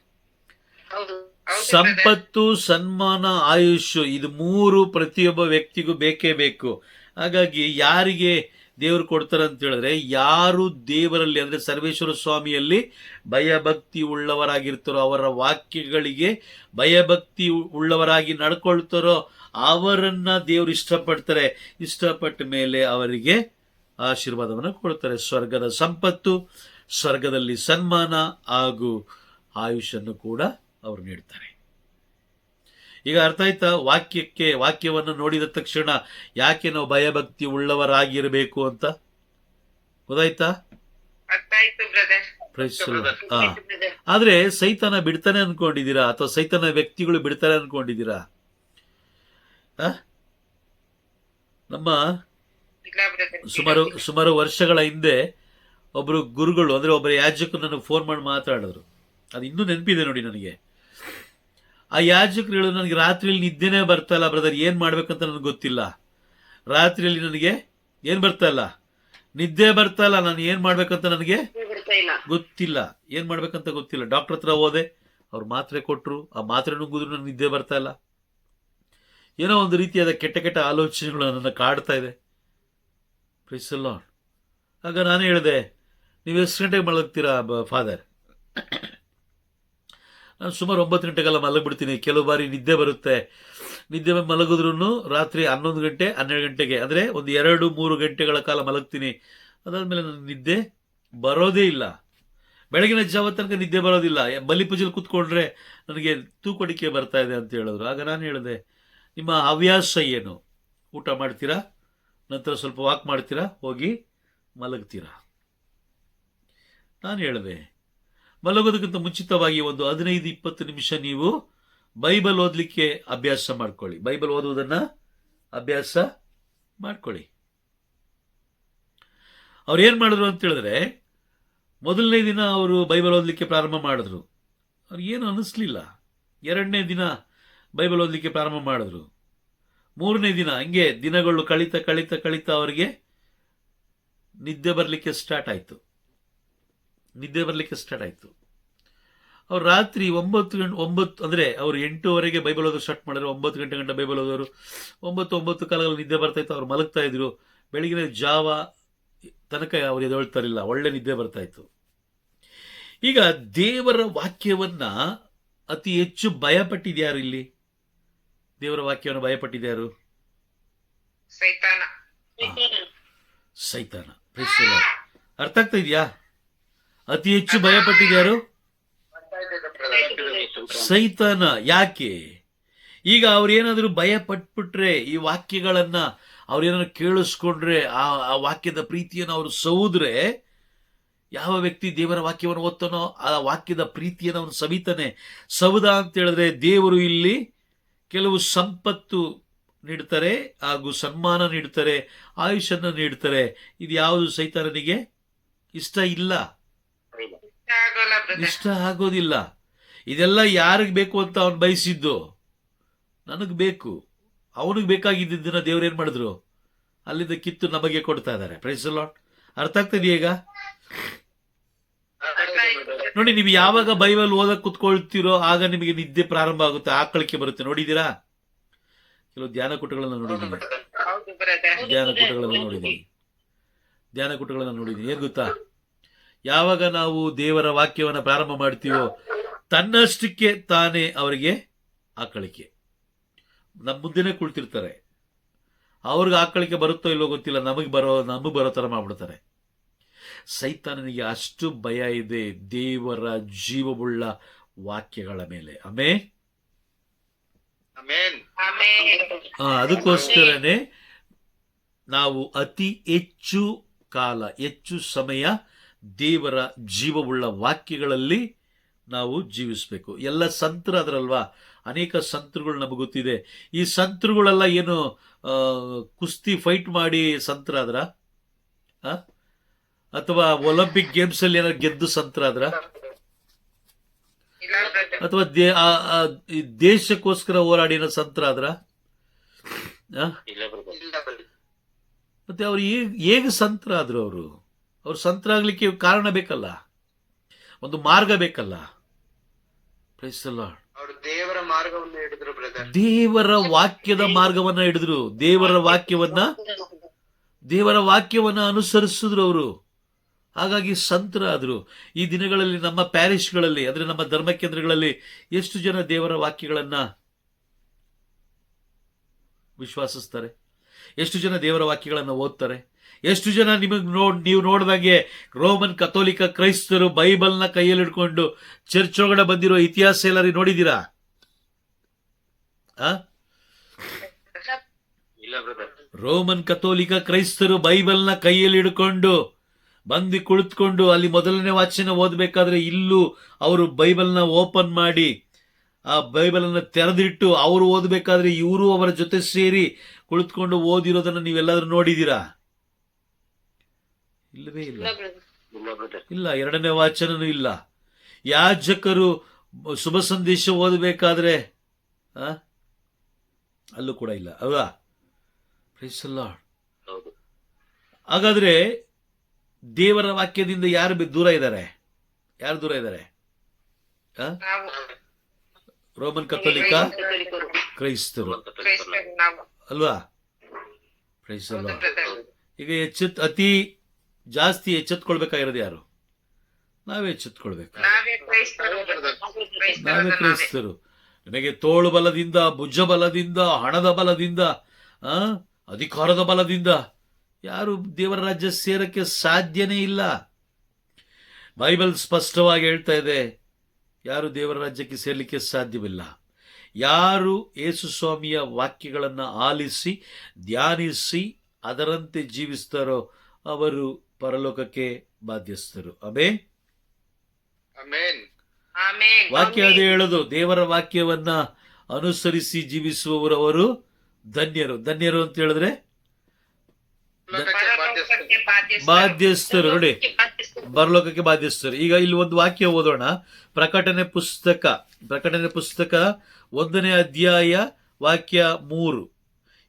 D: ಹೌದು.
A: ಸಂಪತ್ತು, ಸನ್ಮಾನ, ಆಯುಷ್, ಇದು 3 ಪ್ರತಿಯೊಬ್ಬ ವ್ಯಕ್ತಿಗೂ ಬೇಕೇ ಬೇಕು. ಹಾಗಾಗಿ ಯಾರಿಗೆ ದೇವರು ಕೊಡ್ತಾರೆ ಅಂತ ಹೇಳಿದ್ರೆ, ಯಾರು ದೇವರಲ್ಲಿ ಅಂದ್ರೆ ಸರ್ವೇಶ್ವರ ಸ್ವಾಮಿಯಲ್ಲಿ ಭಯಭಕ್ತಿ ಉಳ್ಳವರಾಗಿರ್ತಾರೋ, ಅವರ ವಾಕ್ಯಗಳಿಗೆ ಭಯಭಕ್ತಿ ಉಳ್ಳವರಾಗಿ ನಡ್ಕೊಳ್ತಾರೋ ಅವರನ್ನ ದೇವರು ಇಷ್ಟಪಡ್ತಾರೆ. ಇಷ್ಟಪಟ್ಟ ಮೇಲೆ ಅವರಿಗೆ ಆಶೀರ್ವಾದವನ್ನು ಕೊಡ್ತಾರೆ. ಸ್ವರ್ಗದ ಸಂಪತ್ತು, ಸ್ವರ್ಗದಲ್ಲಿ ಸನ್ಮಾನ ಹಾಗೂ ಆಯುಷನ್ನು ಕೂಡ ಅವರು ನೀಡ್ತಾರೆ. ಈಗ ಅರ್ಥ ಆಯ್ತಾ? ವಾಕ್ಯವನ್ನು ನೋಡಿದ ತಕ್ಷಣ ಯಾಕೆ ನಾವು ಭಯಭಕ್ತಿ ಉಳ್ಳವರಾಗಿರಬೇಕು ಅಂತ ಗೊತ್ತಾಯ್ತಾ?
D: ಅರ್ಥ ಆಯ್ತು ಬ್ರದರ್.
A: Price the lord. ಆದ್ರೆ ಸೈತಾನ ಬಿಡ್ತಾನೆ ಅನ್ಕೊಂಡಿದ್ದೀರಾ? ಅಥವಾ ಸೈತಾನ ವ್ಯಕ್ತಿಗಳು ಬಿಡ್ತಾರೆ ಅನ್ಕೊಂಡಿದ್ದೀರಾ? ನಮ್ಮ
D: ಇಲ್ಲ ಬ್ರದರ್.
A: ಸುಮಾರು ವರ್ಷಗಳ ಹಿಂದೆ ಒಬ್ರು ಗುರುಗಳು ಅಂದ್ರೆ ಒಬ್ಬರು ಯಾಜಕರು ನನಗೆ ಫೋನ್ ಮಾಡಿ ಮಾತಾಡಿದ್ರು. ಅದು ಇನ್ನೂ ನೆನಪಿದೆ ನೋಡಿ ನನಗೆ. ಆ ಯಾಜಕರು ಹೇಳೋದು, ನನಗೆ ರಾತ್ರಿಯಲ್ಲಿ ನಿದ್ದೆನೇ ಬರ್ತಾ ಇಲ್ಲ ಬ್ರದರ್, ಏನ್ ಮಾಡ್ಬೇಕಂತ ನನಗೆ ಗೊತ್ತಿಲ್ಲ. ರಾತ್ರಿಯಲ್ಲಿ ನನಗೆ ಏನ್ ಬರ್ತಾ ಇಲ್ಲ, ನಿದ್ದೆ ಬರ್ತಾ ಇಲ್ಲ, ನಾನು ಏನ್ ಮಾಡ್ಬೇಕಂತ ನನಗೆ ಗೊತ್ತಿಲ್ಲ, ಏನ್ ಮಾಡ್ಬೇಕಂತ ಗೊತ್ತಿಲ್ಲ. ಡಾಕ್ಟರ್ ಹತ್ರ ಹೋದೆ, ಅವ್ರು ಮಾತ್ರೆ ಕೊಟ್ರು, ಆ ಮಾತ್ರೆ ನುಂಗಿದ್ರು ನನಗೆ ನಿದ್ದೆ ಬರ್ತಾ ಇಲ್ಲ. ಏನೋ ಒಂದು ರೀತಿಯಾದ ಕೆಟ್ಟ ಆಲೋಚನೆಗಳು ನನ್ನನ್ನು ಕಾಡ್ತಾ ಇದೆ. Praise the Lord. ಆಗ ನಾನು ಹೇಳಿದೆ, ನೀವು ಎಷ್ಟು ಗಂಟೆಗೆ ಮಲಗ್ತೀರಾ ಫಾದರ್? ನಾನು ಸುಮಾರು 9 ಗಂಟೆಗೆಲ್ಲ ಮಲಗಿಬಿಡ್ತೀನಿ. ಕೆಲವು ಬಾರಿ ನಿದ್ದೆ ಬರುತ್ತೆ. ನಿದ್ದೆ ಮಲಗಿದ್ರು ರಾತ್ರಿ 11 ಗಂಟೆ 12 ಗಂಟೆಗೆ, ಅಂದರೆ ಒಂದು 2-3 ಗಂಟೆಗಳ ಕಾಲ ಮಲಗ್ತೀನಿ. ಅದಾದಮೇಲೆ ನನಗೆ ನಿದ್ದೆ ಬರೋದೇ ಇಲ್ಲ. ಬೆಳಗಿನ ಜಾವ ತನಕ ನಿದ್ದೆ ಬರೋದಿಲ್ಲ. ಬಲಿಪೂಜೆಲಿ ಕೂತ್ಕೊಂಡ್ರೆ ನನಗೆ ತೂಕಡಿಕೆ ಬರ್ತಾ ಇದೆ ಅಂತ ಹೇಳಿದ್ರು. ಆಗ ನಾನು ಹೇಳಿದೆ, ನಿಮ್ಮ ಹವ್ಯಾಸ ಏನು? ಊಟ ಮಾಡ್ತೀರಾ, ನಂತರ ಸ್ವಲ್ಪ ವಾಕ್ ಮಾಡ್ತೀರಾ, ಹೋಗಿ ಮಲಗ್ತೀರಾ. ನಾನು ಹೇಳಿದೆ, ಮಲಗೋದಕ್ಕಿಂತ ಮುಂಚಿತವಾಗಿ ಒಂದು 15-20 ನಿಮಿಷ ನೀವು ಬೈಬಲ್ ಓದಲಿಕ್ಕೆ ಅಭ್ಯಾಸ ಮಾಡ್ಕೊಳ್ಳಿ. ಬೈಬಲ್ ಓದುವುದನ್ನ ಅಭ್ಯಾಸ ಮಾಡ್ಕೊಳ್ಳಿ. ಅವ್ರು ಏನ್ ಮಾಡಿದ್ರು ಅಂತ ಹೇಳಿದ್ರೆ, ಮೊದಲನೇ ದಿನ ಅವರು ಬೈಬಲ್ ಓದಲಿಕ್ಕೆ ಪ್ರಾರಂಭ ಮಾಡಿದ್ರು. ಅವ್ರಿಗೇನು ಅನ್ನಿಸ್ಲಿಲ್ಲ. 2ನೇ ದಿನ ಬೈಬಲ್ ಓದಲಿಕ್ಕೆ ಪ್ರಾರಂಭ ಮಾಡಿದ್ರು. 3ನೇ ದಿನ ಹಂಗೆ ದಿನಗಳು ಕಳೀತಾ ಅವರಿಗೆ ನಿದ್ದೆ ಬರಲಿಕ್ಕೆ ಸ್ಟಾರ್ಟ್ ಆಯ್ತು. ಅವ್ರು ರಾತ್ರಿ 9 ಅಂದರೆ ಅವ್ರು 8:00 ಬೈಬಲ್ ಓದೋದು ಸ್ಟಾರ್ಟ್ ಮಾಡಿದ್ರು. 9 ಗಂಟೆ ಗಂಟೆ ಬೈಬಲ್ ಓದೋರು. 9 ಕಾಲಗಳಲ್ಲಿ ನಿದ್ದೆ ಬರ್ತಾ ಇತ್ತು. ಅವ್ರು ಮಲಗ್ತಾ ಇದ್ರು. ಬೆಳಗಿನ ಜಾವ ತನಕ ಅವ್ರು ಎದ್ದೇಳ್ತಾರಿಲ್ಲ. ಒಳ್ಳೆ ನಿದ್ದೆ ಬರ್ತಾ ಇತ್ತು. ಈಗ ದೇವರ ವಾಕ್ಯವನ್ನ ಅತಿ ಹೆಚ್ಚು ಭಯಪಟ್ಟಿದ್ಯಾರು ಇಲ್ಲಿ? ದೇವರ ವಾಕ್ಯವನ್ನು ಭಯಪಟ್ಟಿದ್ಯಾರು? ಸೈತಾನ. ಅರ್ಥ ಆಗ್ತಾ ಇದೆಯಾ? ಅತಿ ಹೆಚ್ಚು ಭಯಪಟ್ಟಿದ್ಯಾರು? ಸೈತಾನ. ಯಾಕೆ? ಈಗ ಅವ್ರೇನಾದ್ರೂ ಭಯ ಪಟ್ಬಿಟ್ರೆ, ಈ ವಾಕ್ಯಗಳನ್ನ ಅವ್ರೇನಾದ್ರು ಕೇಳಿಸ್ಕೊಂಡ್ರೆ, ಆ ವಾಕ್ಯದ ಪ್ರೀತಿಯನ್ನು ಅವರು ಸೌದ್ರೆ, ಯಾವ ವ್ಯಕ್ತಿ ದೇವರ ವಾಕ್ಯವನ್ನು ಓದ್ತಾನೋ ಆ ವಾಕ್ಯದ ಪ್ರೀತಿಯನ್ನು ಅವನು ಸವಿತಾನೆ. ಸೌದ ಅಂತ ಹೇಳಿದ್ರೆ ದೇವರು ಇಲ್ಲಿ ಕೆಲವು ಸಂಪತ್ತು ನೀಡ್ತಾರೆ, ಹಾಗೂ ಸನ್ಮಾನ ನೀಡ್ತಾರೆ, ಆಯುಷನ್ನು ನೀಡ್ತಾರೆ. ಇದು ಯಾವುದು ಸೈತಾನನಿಗೆ ಇಷ್ಟ ಇಲ್ಲ,
D: ಆಗೋಲ್ಲ ಬ್ರದರ್.
A: ಇಷ್ಟ ಆಗೋದಿಲ್ಲ. ಇದೆಲ್ಲ ಯಾರಿಗೆ ಬೇಕು ಅಂತ ಅವನು ಬಯಸಿದ್ದು? ನನಗೆ ಬೇಕು. ಅವನಿಗೆ ಬೇಕಾಗಿದ್ದನ್ನ ದೇವ್ರೇನ್ ಮಾಡಿದ್ರು? ಅಲ್ಲಿಂದ ಕಿತ್ತು ನಮಗೆ ಕೊಡ್ತಾ ಇದ್ದಾರೆ. Praise the Lord. ಅರ್ಥ ಆಗ್ತದೆ ಈಗ? ನೋಡಿ, ನೀವು ಯಾವಾಗ ಬೈಬಲ್ ಓದಕ್ ಕುತ್ಕೊಳ್ತೀರೋ ಆಗ ನಿಮಗೆ ನಿದ್ದೆ ಪ್ರಾರಂಭ ಆಗುತ್ತೆ, ಆಕಳಿಕೆ ಬರುತ್ತೆ. ನೋಡಿದೀರಾ? ಕೆಲವು ಧ್ಯಾನಕೂಟಗಳನ್ನ ನೋಡಿದ್ದೀನಿ,
D: ಹೌದು ಬ್ರದರ್.
A: ಧ್ಯಾನಕೂಟಗಳನ್ನ ನೋಡಿದ್ದೀನಿ. ಏನ್ ಗೊತ್ತಾ? ಯಾವಾಗ ನಾವು ದೇವರ ವಾಕ್ಯವನ್ನ ಪ್ರಾರಂಭ ಮಾಡ್ತೀವೋ ತನ್ನಷ್ಟಕ್ಕೆ ತಾನೇ ಅವರಿಗೆ ಆಕಳಿಕೆ. ನಮ್ಮ ಮುಂದೆನೆ ಕುಳಿತಿರ್ತಾರೆ. ಅವ್ರಿಗೆ ಆಕಳಿಕೆ ಬರುತ್ತೋ ಇಲ್ಲೋ ಗೊತ್ತಿಲ್ಲ, ನಮಗೆ ಬರೋ ತರ ಮಾಡ್ಬಿಡ್ತಾರೆ. ಸೈತಾನನಿಗೆ ಅಷ್ಟು ಭಯ ಇದೆ ದೇವರ ಜೀವವುಳ್ಳ ವಾಕ್ಯಗಳ ಮೇಲೆ. ಆಮೇನ್.
B: ಆಮೇನ್.
A: ಅದಕ್ಕೋಸ್ಕರನೇ ನಾವು ಅತಿ ಹೆಚ್ಚು ಕಾಲ, ಹೆಚ್ಚು ಸಮಯ ದೇವರ ಜೀವವುಳ್ಳ ವಾಕ್ಯಗಳಲ್ಲಿ ನಾವು ಜೀವಿಸಬೇಕು. ಎಲ್ಲ ಸಂತರು ಅದರಲ್ವಾ? ಅನೇಕ ಸಂತರುಗಳು ನಮಗೆ ಗೊತ್ತಿದೆ. ಈ ಸಂತರುಗಳೆಲ್ಲ ಏನು ಕುಸ್ತಿ ಫೈಟ್ ಮಾಡಿ ಸಂತರಾದ್ರ, ಅಥವಾ ಒಲಿಂಪಿಕ್ ಗೇಮ್ಸ್ ಅಲ್ಲಿ ಏನಾದ್ರು ಗೆದ್ದು ಸಂತರಾದ್ರ,
D: ಇಲ್ಲ ಬ್ರದರ್.
A: ಅಥವಾ ದೇಶಕ್ಕೋಸ್ಕರ ಹೋರಾಡಿನ ಸಂತರಾದ್ರ?
B: ಇಲ್ಲ ಬ್ರದರ್.
A: ಮತ್ತೆ ಅವ್ರು ಹೇಗೆ ಸಂತರಾದ್ರು? ಅವ್ರು ಸಂತರಾಗ್ಲಿಕ್ಕೆ ಕಾರಣ ಬೇಕಲ್ಲ, ಒಂದು ಮಾರ್ಗ ಬೇಕಲ್ಲ. Praise the Lord.
B: ಅವರು ದೇವರ ಮಾರ್ಗವನ್ನು ಹಿಡಿದ್ರು ಬ್ರದರ್.
A: ದೇವರ ವಾಕ್ಯದ ಮಾರ್ಗವನ್ನ ಹಿಡಿದ್ರು, ದೇವರ ವಾಕ್ಯವನ್ನ ಅನುಸರಿಸಿದ್ರು ಅವರು. ಹಾಗಾಗಿ ಸಂತರಾದ್ರು. ಈ ದಿನಗಳಲ್ಲಿ ನಮ್ಮ ಪ್ಯಾರಿಶ್ಗಳಲ್ಲಿ, ಅಂದ್ರೆ ನಮ್ಮ ಧರ್ಮ ಕೇಂದ್ರಗಳಲ್ಲಿ ಎಷ್ಟು ಜನ ದೇವರ ವಾಕ್ಯಗಳನ್ನ ವಿಶ್ವಾಸಿಸ್ತಾರೆ? ಎಷ್ಟು ಜನ ದೇವರ ವಾಕ್ಯಗಳನ್ನ ಓದ್ತಾರೆ? ಎಷ್ಟು ಜನ ನೀವು ನೋಡಿದಾಗೆ ರೋಮನ್ ಕಥೋಲಿಕ ಕ್ರೈಸ್ತರು ಬೈಬಲ್ನ ಕೈಯಲ್ಲಿ ಹಿಡ್ಕೊಂಡು ಚರ್ಚ್ ಒಳಗಡೆ ಬಂದಿರೋ ಇತಿಹಾಸ ಎಲ್ಲರೂ ನೋಡಿದ್ದೀರಾ?
B: ಇಲ್ಲ ಬ್ರದರ್.
A: ರೋಮನ್ ಕಥೋಲಿಕ ಕ್ರೈಸ್ತರು ಬೈಬಲ್ನ ಕೈಯಲ್ಲಿ ಹಿಡ್ಕೊಂಡು ಬಂದು ಕುಳಿತುಕೊಂಡು ಅಲ್ಲಿ ಮೊದಲನೇ ವಾಚನ ಓದಬೇಕಾದ್ರೆ ಇಲ್ಲೂ ಅವರು ಬೈಬಲ್ನ ಓಪನ್ ಮಾಡಿ ಆ ಬೈಬಲನ್ನು ತೆರೆದಿಟ್ಟು ಅವರು ಓದಬೇಕಾದ್ರೆ ಇವರು ಅವರ ಜೊತೆ ಸೇರಿ ಕುಳಿತುಕೊಂಡು ಓದಿರೋದನ್ನ ನೀವೆಲ್ಲಾದ್ರೂ ನೋಡಿದ್ದೀರಾ? ಇಲ್ಲವೇ ಇಲ್ಲ.
B: ಇಲ್ಲ ಬ್ರದರ್.
A: ಇಲ್ಲ. ಎರಡನೇ ವಾಚನೂ ಇಲ್ಲ. ಯಾಜಕರು ಶುಭ ಸಂದೇಶ ಓದಬೇಕಾದ್ರೆ ಅಲ್ಲೂ ಕೂಡ ಇಲ್ಲ, ಅಲ್ವಾ? Praise the Lord.
B: ಹೌದು.
A: ಹಾಗಾದ್ರೆ ದೇವರ ವಾಕ್ಯದಿಂದ ಯಾರು ದೂರ ಇದ್ದಾರೆ? ಯಾರು ದೂರ ಇದ್ದಾರೆ? ರೋಮನ್ ಕಥೋಲಿಕ ಕ್ರೈಸ್ತರು, ಅಲ್ವಾ? Praise the Lord. ಈಗ ಅತಿ ಜಾಸ್ತಿ ಎಚ್ಚೆತ್ಕೊಳ್ಬೇಕಾಗಿರೋದು ಯಾರು? ನಾವೇ ಎಚ್ಚೆತ್ಕೊಳ್ಬೇಕು.
D: ನಾವೇ
A: ಕ್ರೈಸ್ತರು. ನಿಮಗೆ ತೋಳು ಬಲದಿಂದ, ಭುಜ ಬಲದಿಂದ, ಹಣದ ಬಲದಿಂದ, ಅಧಿಕಾರದ ಬಲದಿಂದ ಯಾರು ದೇವರ ರಾಜ್ಯ ಸೇರಕ್ಕೆ ಸಾಧ್ಯನೇ ಇಲ್ಲ. ಬೈಬಲ್ ಸ್ಪಷ್ಟವಾಗಿ ಹೇಳ್ತಾ ಇದೆ, ಯಾರು ದೇವರ ರಾಜ್ಯಕ್ಕೆ ಸೇರ್ಲಿಕ್ಕೆ ಸಾಧ್ಯವಿಲ್ಲ. ಯಾರು ಯೇಸು ಸ್ವಾಮಿಯ ವಾಕ್ಯಗಳನ್ನು ಆಲಿಸಿ ಧ್ಯಾನಿಸಿ ಅದರಂತೆ ಜೀವಿಸ್ತಾರೋ ಅವರು ಪರಲೋಕಕ್ಕೆ ಬಾಧ್ಯಸ್ಥರು. ಆಮೆನ್. ವಾಕ್ಯ ಅದೇ ಹೇಳೋದು, ದೇವರ ವಾಕ್ಯವನ್ನ ಅನುಸರಿಸಿ ಜೀವಿಸುವವರು ಅವರು ಧನ್ಯರು. ಧನ್ಯರು ಅಂತ ಹೇಳಿದ್ರೆ ಬಾಧ್ಯಸ್ಥರು. ನೋಡಿ, ಪರಲೋಕಕ್ಕೆ ಬಾಧ್ಯಸ್ಥರು. ಈಗ ಇಲ್ಲಿ ಒಂದು ವಾಕ್ಯ ಓದೋಣ. ಪ್ರಕಟಣೆ ಪುಸ್ತಕ 1ನೇ ಅಧ್ಯಾಯ ವಾಕ್ಯ 3.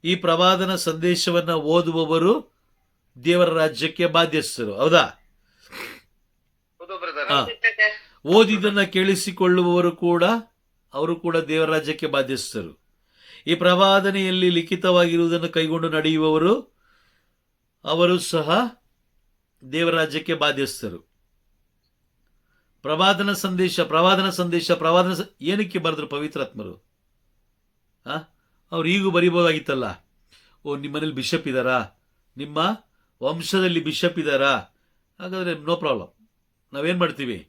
A: ಈ ಪ್ರವಾದನ ಸಂದೇಶವನ್ನ ಓದುವವರು ದೇವರ ರಾಜ್ಯಕ್ಕೆ ಬಾಧ್ಯಸ್ಥರು. ಹೌದಾ? ಓದಿದ್ದನ್ನ ಕೇಳಿಸಿಕೊಳ್ಳುವವರು ಕೂಡ ಅವರು ಕೂಡ ದೇವರ ರಾಜ್ಯಕ್ಕೆ ಬಾಧ್ಯಸ್ಥರು. ಈ ಪ್ರವಾದನೆಯಲ್ಲಿ ಲಿಖಿತವಾಗಿರುವುದನ್ನು ಕೈಗೊಂಡು ನಡೆಯುವವರು ಅವರು ಸಹ ದೇವರ ರಾಜ್ಯಕ್ಕೆ ಬಾಧ್ಯಸ್ಥರು. ಪ್ರವಾದನ ಸಂದೇಶ ಏನಕ್ಕೆ ಬರೆದ್ರು ಪವಿತ್ರಾತ್ಮರು? ಅವ್ರು ಈಗೂ ಬರೀಬಹುದಾಗಿತ್ತಲ್ಲ. ನಿಮ್ಮನೇಲಿ ಬಿಷಪ್ ಇದ್ದಾರಾ? ನಿಮ್ಮ ವಂಶದಲ್ಲಿ ಬಿಷಪ್ ಇದ್ದಾರಾ? ಹಾಗಾದ್ರೆ ನೋ ಪ್ರಾಬ್ಲಮ್. ನಾವೇನ್ ಮಾಡ್ತೀವಿ?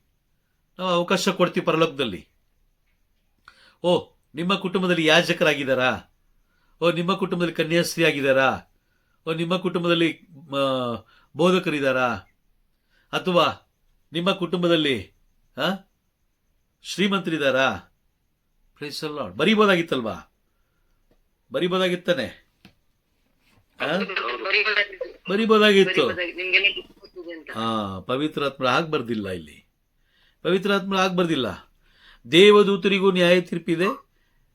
A: ನಾವು ಅವಕಾಶ ಕೊಡ್ತೀವಿ ಪರಲೋಕದಲ್ಲಿ. ನಿಮ್ಮ ಕುಟುಂಬದಲ್ಲಿ ಯಾಜಕರಾಗಿದ್ದಾರಾ? ನಿಮ್ಮ ಕುಟುಂಬದಲ್ಲಿ ಕನ್ಯಾಸ್ತ್ರೀ ಆಗಿದ್ದಾರಾ? ನಿಮ್ಮ ಕುಟುಂಬದಲ್ಲಿ ಬೋಧಕರಿದ್ದಾರಾ? ಅಥವಾ ನಿಮ್ಮ ಕುಟುಂಬದಲ್ಲಿ ಶ್ರೀಮಂತರಿದ್ದಾರಾ? Praise the Lord. ಬರೀಬೋದಾಗಿತ್ತಲ್ವಾ? ಬರೀಬೋದಾಗಿತ್ತಾನೆ? ಬರೀಬೋದಾಗಿತ್ತು.
C: ಆಗ್ತದೆ ಅಂತ.
A: ಪವಿತ್ರಾತ್ಮ ಆಗ್ಬರ್ದಿಲ್ಲ ಇಲ್ಲಿ, ಪವಿತ್ರಾತ್ಮ ಆಗ್ಬರ್ದಿಲ್ಲ. ದೇವದೂತರಿಗೂ ನ್ಯಾಯ ತೀರ್ಪಿದೆ,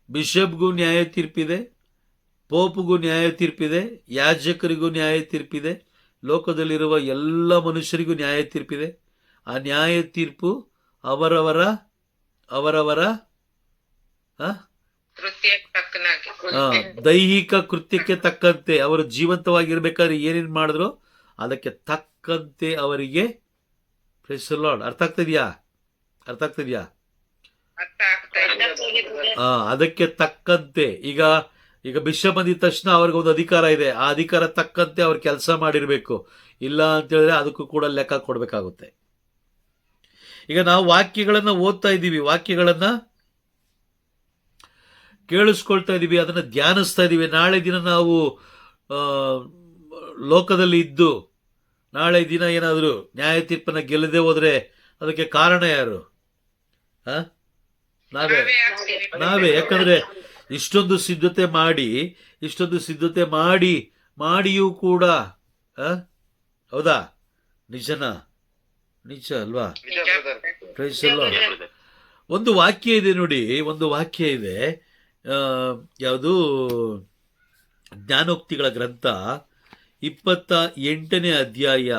A: ಬಿಷಪ್ಗೂ ನ್ಯಾಯ ತೀರ್ಪಿದೆ, ಪೋಪ್ಗೂ ನ್ಯಾಯ ತೀರ್ಪಿದೆ, ಯಾಜಕರಿಗೂ ನ್ಯಾಯ ತೀರ್ಪಿದೆ, ಲೋಕದಲ್ಲಿರುವ ಎಲ್ಲ ಮನುಷ್ಯರಿಗೂ ನ್ಯಾಯ ತೀರ್ಪಿದೆ. ಆ ನ್ಯಾಯ ತೀರ್ಪು ಅವರವರ
D: ಕೃತ್ಯಕ್ಕೆ ತಕ್ಕನಾಗಿ
A: ದೈಹಿಕ ಕೃತ್ಯಕ್ಕೆ ತಕ್ಕಂತೆ ಅವರು ಜೀವಂತವಾಗಿರ್ಬೇಕಾದ್ರೆ ಏನೇನು ಮಾಡಿದ್ರು ಅದಕ್ಕೆ ತಕ್ಕಂತೆ ಅವರಿಗೆ ಪ್ರೈಸ್ ದಿ ಲಾರ್ಡ್. ಅರ್ಥ ಆಗ್ತಿದ್ಯಾ?
D: ಅರ್ಥ ಆಗ್ತಾ ಇದೆ.
A: ಅದಕ್ಕೆ ತಕ್ಕಂತೆ ಈಗ ಬಿಷಪ್ ಅಂದಿದ ತಕ್ಷಣ ಅವ್ರಿಗೆ ಒಂದು ಅಧಿಕಾರ ಇದೆ, ಆ ಅಧಿಕಾರ ತಕ್ಕಂತೆ ಅವ್ರು ಕೆಲಸ ಮಾಡಿರ್ಬೇಕು. ಇಲ್ಲ ಅಂತ ಹೇಳಿದ್ರೆ ಅದಕ್ಕೂ ಕೂಡ ಲೆಕ್ಕ ಕೊಡ್ಬೇಕಾಗುತ್ತೆ. ಈಗ ನಾವು ವಾಕ್ಯಗಳನ್ನ ಓದ್ತಾ ಇದ್ದೀವಿ, ವಾಕ್ಯಗಳನ್ನ ಕೇಳಿಸ್ಕೊಳ್ತಾ ಇದ್ದೀವಿ, ಅದನ್ನ ಧ್ಯಾನಿಸ್ತಾ ಇದ್ದೀವಿ. ನಾಳೆ ದಿನ ನಾವು ಲೋಕದಲ್ಲಿ ಇದ್ದು ನಾಳೆ ದಿನ ಏನಾದರೂ ನ್ಯಾಯ ತೀರ್ಪನ್ನ ಗೆಲ್ಲದೆ ಹೋದ್ರೆ ಅದಕ್ಕೆ ಕಾರಣ ಯಾರು? ನಾವೇ. ಯಾಕಂದ್ರೆ ಇಷ್ಟೊಂದು ಸಿದ್ಧತೆ ಮಾಡಿಯೂ ಕೂಡ ಹೌದಾ? ನಿಜ ಅಲ್ವಾ? Praise the Lord. ಒಂದು ವಾಕ್ಯ ಇದೆ ನೋಡಿ, ಒಂದು ವಾಕ್ಯ ಇದೆ, ಯಾವುದು? ಜ್ಞಾನೋಕ್ತಿಗಳ ಗ್ರಂಥ 28ನೇ ಅಧ್ಯಾಯ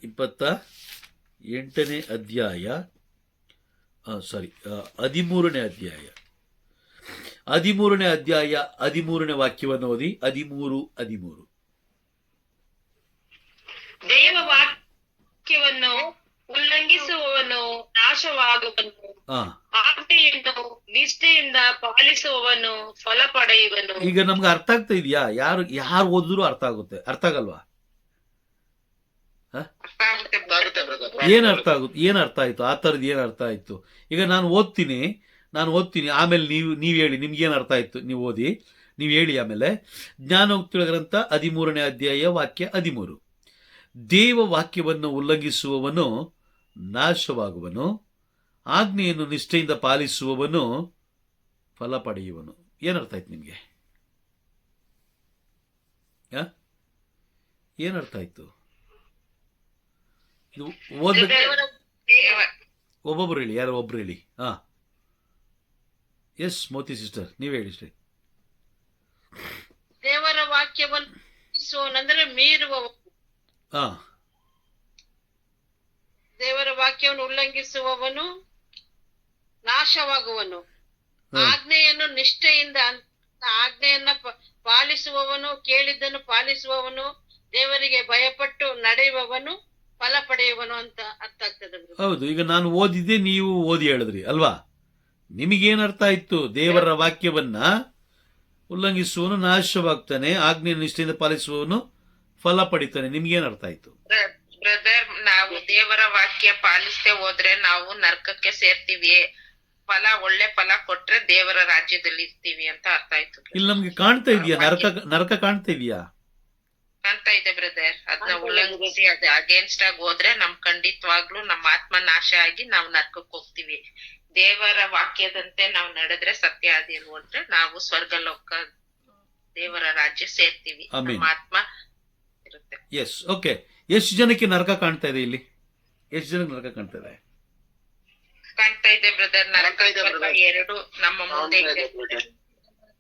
A: 13ನೇ ಅಧ್ಯಾಯ 13ನೇ ವಾಕ್ಯವನ್ನು ಓದಿ. 13.
C: ದೇವ ವಾಕ್ಯವನ್ನು ಉಲ್ಲಂಘಿಸುವವನು ನಾಶವಾಗುವನು, ಆಜ್ಞೆಯನ್ನು ನಿಷ್ಠೆಯಿಂದ ಪಾಲಿಸುವವನು ಫಲ ಪಡೆಯುವನು.
A: ಈಗ ನಮ್ಗೆ ಅರ್ಥ ಆಗ್ತಾ ಇದೆಯಾ? ಯಾರು ಓದಿದ್ರು ಅರ್ಥ ಆಗುತ್ತೆ, ಅರ್ಥ ಆಗಲ್ವಾ? ಏನ್ ಅರ್ಥ ಆಯ್ತು? ಆ ಥರದ್ದು ಏನ್ ಅರ್ಥ ಆಯ್ತು? ಈಗ ನಾನು ಓದ್ತೀನಿ, ಆಮೇಲೆ ನೀವು ಹೇಳಿ ನಿಮ್ಗೇನು ಅರ್ಥ ಆಯ್ತು. ನೀವು ಓದಿ, ನೀವು ಹೇಳಿ ಆಮೇಲೆ. ಜ್ಞಾನೋಕ್ತಿಗಳ ಗ್ರಂಥ 13ನೇ ಅಧ್ಯಾಯ ವಾಕ್ಯ 13. ದೇವ ವಾಕ್ಯವನ್ನು ಉಲ್ಲಂಘಿಸುವವನು ನಾಶವಾಗುವನು, ಆಜ್ಞೆಯನ್ನು ನಿಷ್ಠೆಯಿಂದ ಪಾಲಿಸುವವನು ಫಲ ಪಡೆಯುವನು. ಏನರ್ಥ ಆಯ್ತು ನಿಮಗೆ? ಏನರ್ಥ ಆಯ್ತು? ಇದು ಒಬ್ಬೊಬ್ರು ಹೇಳಿ, ಯಾರೋ ಒಬ್ರು ಹೇಳಿ. ಎಸ್ ಮೋತಿ ಸಿಸ್ಟರ್, ನೀವ್ ಹೇಳಿ.
F: ದೇವರ ವಾಕ್ಯವನ್ನು ಮೀರುವವನು, ದೇವರ ವಾಕ್ಯವನ್ನು ಉಲ್ಲಂಘಿಸುವವನು ನಾಶವಾಗುವನು, ಆಜ್ಞೆಯನ್ನು ನಿಷ್ಠೆಯಿಂದ ಆಜ್ಞೆಯನ್ನ ಪಾಲಿಸುವವನು, ಕೇಳಿದ್ದನ್ನು ಪಾಲಿಸುವವನು, ದೇವರಿಗೆ ಭಯಪಟ್ಟು ನಡೆಯುವವನು ಫಲ ಪಡೆಯುವನು ಅಂತ ಅರ್ಥ ಆಗ್ತದೆ.
A: ಹೌದು. ಈಗ ನಾನು ಓದಿದ್ದೆ, ನೀವು ಓದಿ ಹೇಳಿದ್ರಿ ಅಲ್ವಾ? ನಿಮಗೇನ್ ಅರ್ಥ ಆಯ್ತು? ದೇವರ ವಾಕ್ಯವನ್ನ ಉಲ್ಲಂಘಿಸುವವನು ನಾಶವಾಗ್ತಾನೆ, ಆಜ್ಞೆ ನಿಷ್ಠೆಯಿಂದ ಪಾಲಿಸುವವನು ಫಲ ಪಡಿತಾನೆ. ನಿಮ್ಗೇನ್ ಅರ್ಥ ಆಯ್ತು?
D: ಬ್ರದರ್, ನಾವು ದೇವರ ವಾಕ್ಯ ಪಾಲಿಸದೆ ಹೋದ್ರೆ ನಾವು ನರಕಕ್ಕೆ ಸೇರ್ತೀವಿ, ಒಳ್ಳೆ ಫಲ ಕೊಟ್ರೆ ದೇವರ ರಾಜ್ಯದಲ್ಲಿ ಇರ್ತೀವಿ ಅಂತ ಅರ್ಥ ಆಯ್ತು.
A: ಇಲ್ಲಿ ನಮ್ಗೆ ಕಾಣ್ತಾ ಇದೆಯಾ ನರಕ ಕಾಣ್ತಾ ಇದೆಯಾ?
D: ಕಾಣ್ತಾ ಇದೆ ಬ್ರದರ್. ಅದನ್ನ ಉಲ್ಲಂಘಿಸಿ ಅದು ಅಗೇನ್ಸ್ಟ್ ಆಗಿ ಹೋದ್ರೆ ಖಂಡಿತವಾಗ್ಲೂ ನಮ್ಮ ಆತ್ಮ ನಾಶ ಆಗಿ ನಾವು ನರಕಕ್ಕೆ ಹೋಗ್ತೀವಿ. ದೇವರ ವಾಕ್ಯದಂತೆ ನಾವು ನಡೆದ್ರೆ, ಸತ್ಯ ಆದಿ ಹೋದ್ರೆ ನಾವು ಸ್ವರ್ಗ ಲೋಕ ದೇವರ ರಾಜ್ಯ ಸೇರ್ತೀವಿ, ನಮ್ಮ ಆತ್ಮ ಇರುತ್ತೆ.
A: Yes, okay. ಎಷ್ಟು ಜನಕ್ಕೆ ನರಕ ಕಾಣ್ತಾ ಇದೆ ಇಲ್ಲಿ? ಎಷ್ಟು ಜನಕ್ಕೆ ನರಕ ಕಾಣ್ತಾ ಇದೆ?
D: ಕಾಣ್ತಾ ಇದೆ ಬ್ರದರ್. ನರಕ ಎರಡು ನಮ್ಮ ಮುಂದೆ ಇದೆ.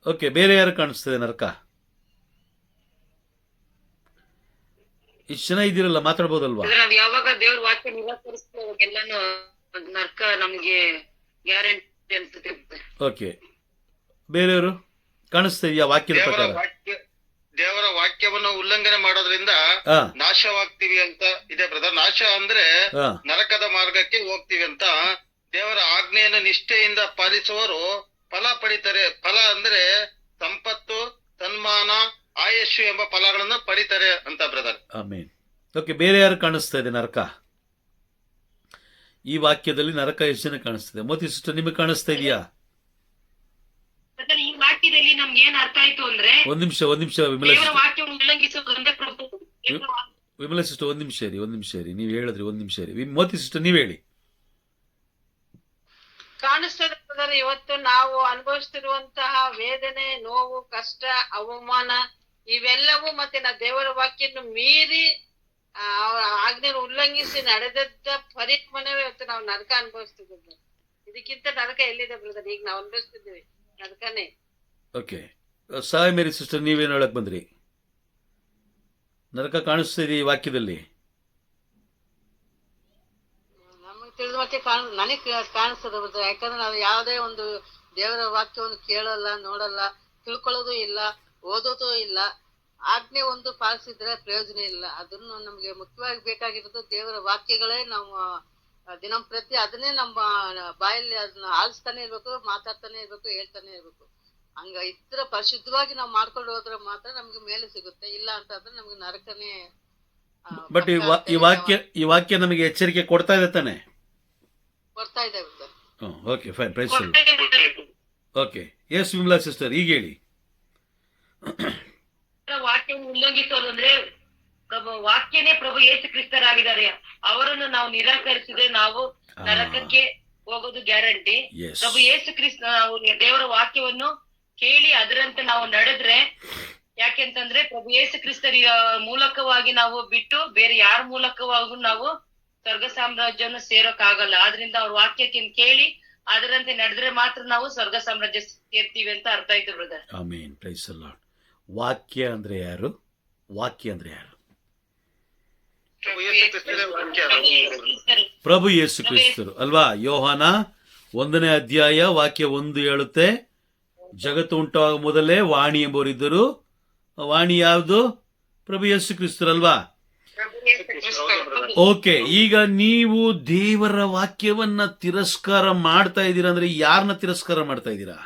A: ಓಕೆ, ಬೇರೆ ಯಾರು ಕಾಣಿಸ್ತದೆ ನರಕ? ಇಷ್ಟು ಜನ ಇದ್ದೀರಲ್ಲ, ಮಾತಾಡ್ಬೋದಲ್ವಾ?
C: ನಾವ್ ಯಾವಾಗ ದೇವ್ರ ವಾಕ್ಯ ನಿರಾಕರಿಸ್ತೀವಿ ಅವಾಗೆಲ್ಲಾನು ನರ್ಕ ನಮ್ಗೆ ಗ್ಯಾರಂಟಿ ಅನ್ಸುತ್ತೆ.
A: ಓಕೆ, ಬೇರೆಯವರು ಕಾಣಿಸ್ತಾ ಇದೆಯಾ ವಾಕ್ಯದ ಪ್ರಕಾರ?
B: ದೇವರ ವಾಕ್ಯವನ್ನು ಉಲ್ಲಂಘನೆ ಮಾಡೋದ್ರಿಂದ ನಾಶವಾಗ್ತೀವಿ ಅಂತ ಇದೆ ಬ್ರದರ್. ನಾಶ ಅಂದ್ರೆ ನರಕದ ಮಾರ್ಗಕ್ಕೆ ಹೋಗ್ತೀವಿ ಅಂತ. ದೇವರ ಆಜ್ಞೆಯನ್ನು ನಿಷ್ಠೆಯಿಂದ ಪಾಲಿಸುವವರು ಫಲ ಪಡಿತಾರೆ. ಫಲ ಅಂದ್ರೆ ಸಂಪತ್ತು, ಸನ್ಮಾನ, ಆಯಸ್ಸು ಎಂಬ ಫಲಗಳನ್ನು ಪಡಿತಾರೆ ಅಂತ ಬ್ರದರ್.
A: ಆಮೇನ್. ಓಕೆ, ಬೇರೆ ಯಾರು ಕಾಣಿಸ್ತಾ ಇದೆ ನರಕ? ಈ ವಾಕ್ಯದಲ್ಲಿ ನರಕ ಎಷ್ಟು ಜನ ಕಾಣಿಸ್ತದೆ? ಮೋತಿ ಸಿಸ್ಟರ್, ನಿಮಗೆ ಕಾಣಿಸ್ತಾ ಇದೆಯಾ?
C: ಈ ವಾಕ್ಯದಲ್ಲಿ ನಮ್ಗೆ ಏನ್ ಅರ್ಥ ಆಯ್ತು ಅಂದ್ರೆ,
A: ಒಂದ್ ನಿಮಿಷ ವಿಮಲಾ ಸಿಸ್ಟರ್, ಒಂದ್ ನಿಮಿಷ ಇರಿ. ನೀವ್ ಹೇಳಿದ್ರಿ, ಒಂದ್ ನಿಮಿಷ ಇರಿ. ಮೋತಿ ಸಿಸ್ಟರ್, ನೀವ್ ಹೇಳಿ.
F: ಕಾಣಿಸ್ತದೆ ಬ್ರದರ್, ಇವತ್ತು ನಾವು ಅನುಭವಿಸ್ತಿರುವಂತಹ ವೇದನೆ, ನೋವು, ಕಷ್ಟ, ಅವಮಾನ ಇವೆಲ್ಲವೂ ಮತ್ತೆ ದೇವರ ವಾಕ್ಯನ್ನು ಮೀರಿ ಆಜ್ಞೆ ಉಲ್ಲಂಘಿಸಿ ನಡೆದದ್ದ ಪರಿಣಾಮವೇ ಇವತ್ತು ನಾವು ನರಕ ಅನುಭವಿಸ್ತಿದ್ದೀವಿ. ಇದಕ್ಕಿಂತ ನರಕ ಎಲ್ಲಿದೆ ಬ್ರದರ್? ಈಗ ನಾವು ಅನುಭವಿಸ್ತಿದ್ದೀವಿ ನರಕನೇ.
A: ಓಕೆ, ಸಹಾಯ ಮೇರಿ ಸಿಸ್ಟರ್, ನೀವೇನು ಹೇಳಕ್ ಬಂದ್ರಿ? ನರಕ ಕಾಣಿಸ್ತಾ ಇದೆ ಈ ವಾಕ್ಯದಲ್ಲಿ?
F: ನಮಗೆ ತಿಳಿದ ಮತ್ತೆ ನನಗೆ ಕಾಣಿಸ್ತದೆ ಬ್ರದರ್. ಯಾಕಂದ್ರೆ ನಾವು ಯಾವುದೇ ಒಂದು ದೇವರ ವಾಕ್ಯವನ್ನು ಕೇಳಲ್ಲ, ನೋಡಲ್ಲ, ತಿಳ್ಕೊಳ್ಳೋದು ಇಲ್ಲ, ಓದೋದು ಇಲ್ಲ. ಆಜ್ಞೆ ಒಂದು ಪಾಲಿಸಿದ್ರೆ ಪ್ರಯೋಜನ ಇಲ್ಲ. ಅದನ್ನು ನಮ್ಗೆ ಮುಖ್ಯವಾಗಿ ಬೇಕಾಗಿರೋದು ದೇವರ ವಾಕ್ಯಗಳೇ. ನಾವು ದಿನಂಪ್ರತಿ ಅದನ್ನೇ ನಮ್ಮ ಬಾಯಲ್ಲಿ ಅದನ್ನ ಆಲಿಸ್ತಾನೆ ಇರ್ಬೇಕು, ಮಾತಾಡ್ತಾನೆ ಇರ್ಬೇಕು, ಹೇಳ್ತಾನೆ ಇರ್ಬೇಕು. ಹಂಗ ಇದ್ರ ಪರಿಶುದ್ಧವಾಗಿ ನಾವು ಮಾಡ್ಕೊಂಡು ಹೋದ್ರೆ ಮಾತ್ರ ನಮ್ಗೆ ಮೇಲೆ ಸಿಗುತ್ತೆ. ಇಲ್ಲ ಅಂತಂದ್ರೆ ನಮ್ಗೆ ನರಕನೇ.
A: ಬಟ್ ಈ ವಾಕ್ಯ ನಮಗೆ ಎಚ್ಚರಿಕೆ ಕೊಡ್ತಾ ಇದೆ ತಾನೆ?
F: ಕೊಡ್ತಾ ಇದ್ದೇವೆ sir.
A: Okay, fine, praise okay. Yes Vimala sister, ಈಗ ಹೇಳಿ.
C: ವಾಕ್ಯವನ್ನು ಉಲ್ಲಂಘಿಸೋದು ಅಂದ್ರೆ ವಾಕ್ಯನೇ ಪ್ರಭು ಯೇಸು ಕ್ರಿಸ್ತರಾಗಿದ್ದಾರೆ. ಅವರನ್ನು ನಾವು ನಿರಾಕರಿಸಿದ್ರೆ ನಾವು ನರಕಕ್ಕೆ ಹೋಗೋದು ಗ್ಯಾರಂಟಿ. ಪ್ರಭು ಯೇಸು ಕ್ರಿಸ್ತ ನಾವು ದೇವರ ವಾಕ್ಯವನ್ನು ಕೇಳಿ ಅದರಂತೆ ನಾವು ನಡೆದ್ರೆ, ಯಾಕೆಂತಂದ್ರೆ ಪ್ರಭು ಯೇಸು ಕ್ರಿಸ್ತರಿಯ ಮೂಲಕವಾಗಿ ನಾವು ಬಿಟ್ಟು ಬೇರೆ ಯಾರ ಮೂಲಕವಾಗೂ ನಾವು ಸ್ವರ್ಗ ಸಾಮ್ರಾಜ್ಯವನ್ನು ಸೇರೋಕ್ಕಾಗಲ್ಲ. ಆದ್ರಿಂದ ಅವ್ರ ವಾಕ್ಯಕ್ಕೆ ಕೇಳಿ ಅದರಂತೆ ನಡೆದ್ರೆ ಮಾತ್ರ ನಾವು ಸ್ವರ್ಗ ಸಾಮ್ರಾಜ್ಯ ಸೇರ್ತೀವಿ ಅಂತ ಅರ್ಥ ಆಯ್ತು brother.
A: Amen, praise the Lord. ವಾಕ್ಯ ಅಂದ್ರೆ ಯಾರು? ವಾಕ್ಯ ಅಂದ್ರೆ ಯಾರು? ಪ್ರಭು ಯೇಸು ಕ್ರಿಸ್ತರು ಅಲ್ವಾ? ಯೋಹಾನ 1ನೇ ಅಧ್ಯಾಯ ವಾಕ್ಯ 1 ಹೇಳುತ್ತೆ, ಜಗತ್ತು ಉಂಟಾಗ ಮೊದಲೇ ವಾಣಿ ಎಂಬುವರಿದ್ದರು. ವಾಣಿ ಯಾವುದು? ಪ್ರಭು ಯೇಸು ಕ್ರಿಸ್ತರು ಅಲ್ವಾ? ಓಕೆ, ಈಗ ನೀವು ದೇವರ ವಾಕ್ಯವನ್ನ ತಿರಸ್ಕಾರ ಮಾಡ್ತಾ ಇದ್ದೀರಾ ಅಂದ್ರೆ ಯಾರನ್ನ ತಿರಸ್ಕಾರ ಮಾಡ್ತಾ ಇದ್ದೀರಾ?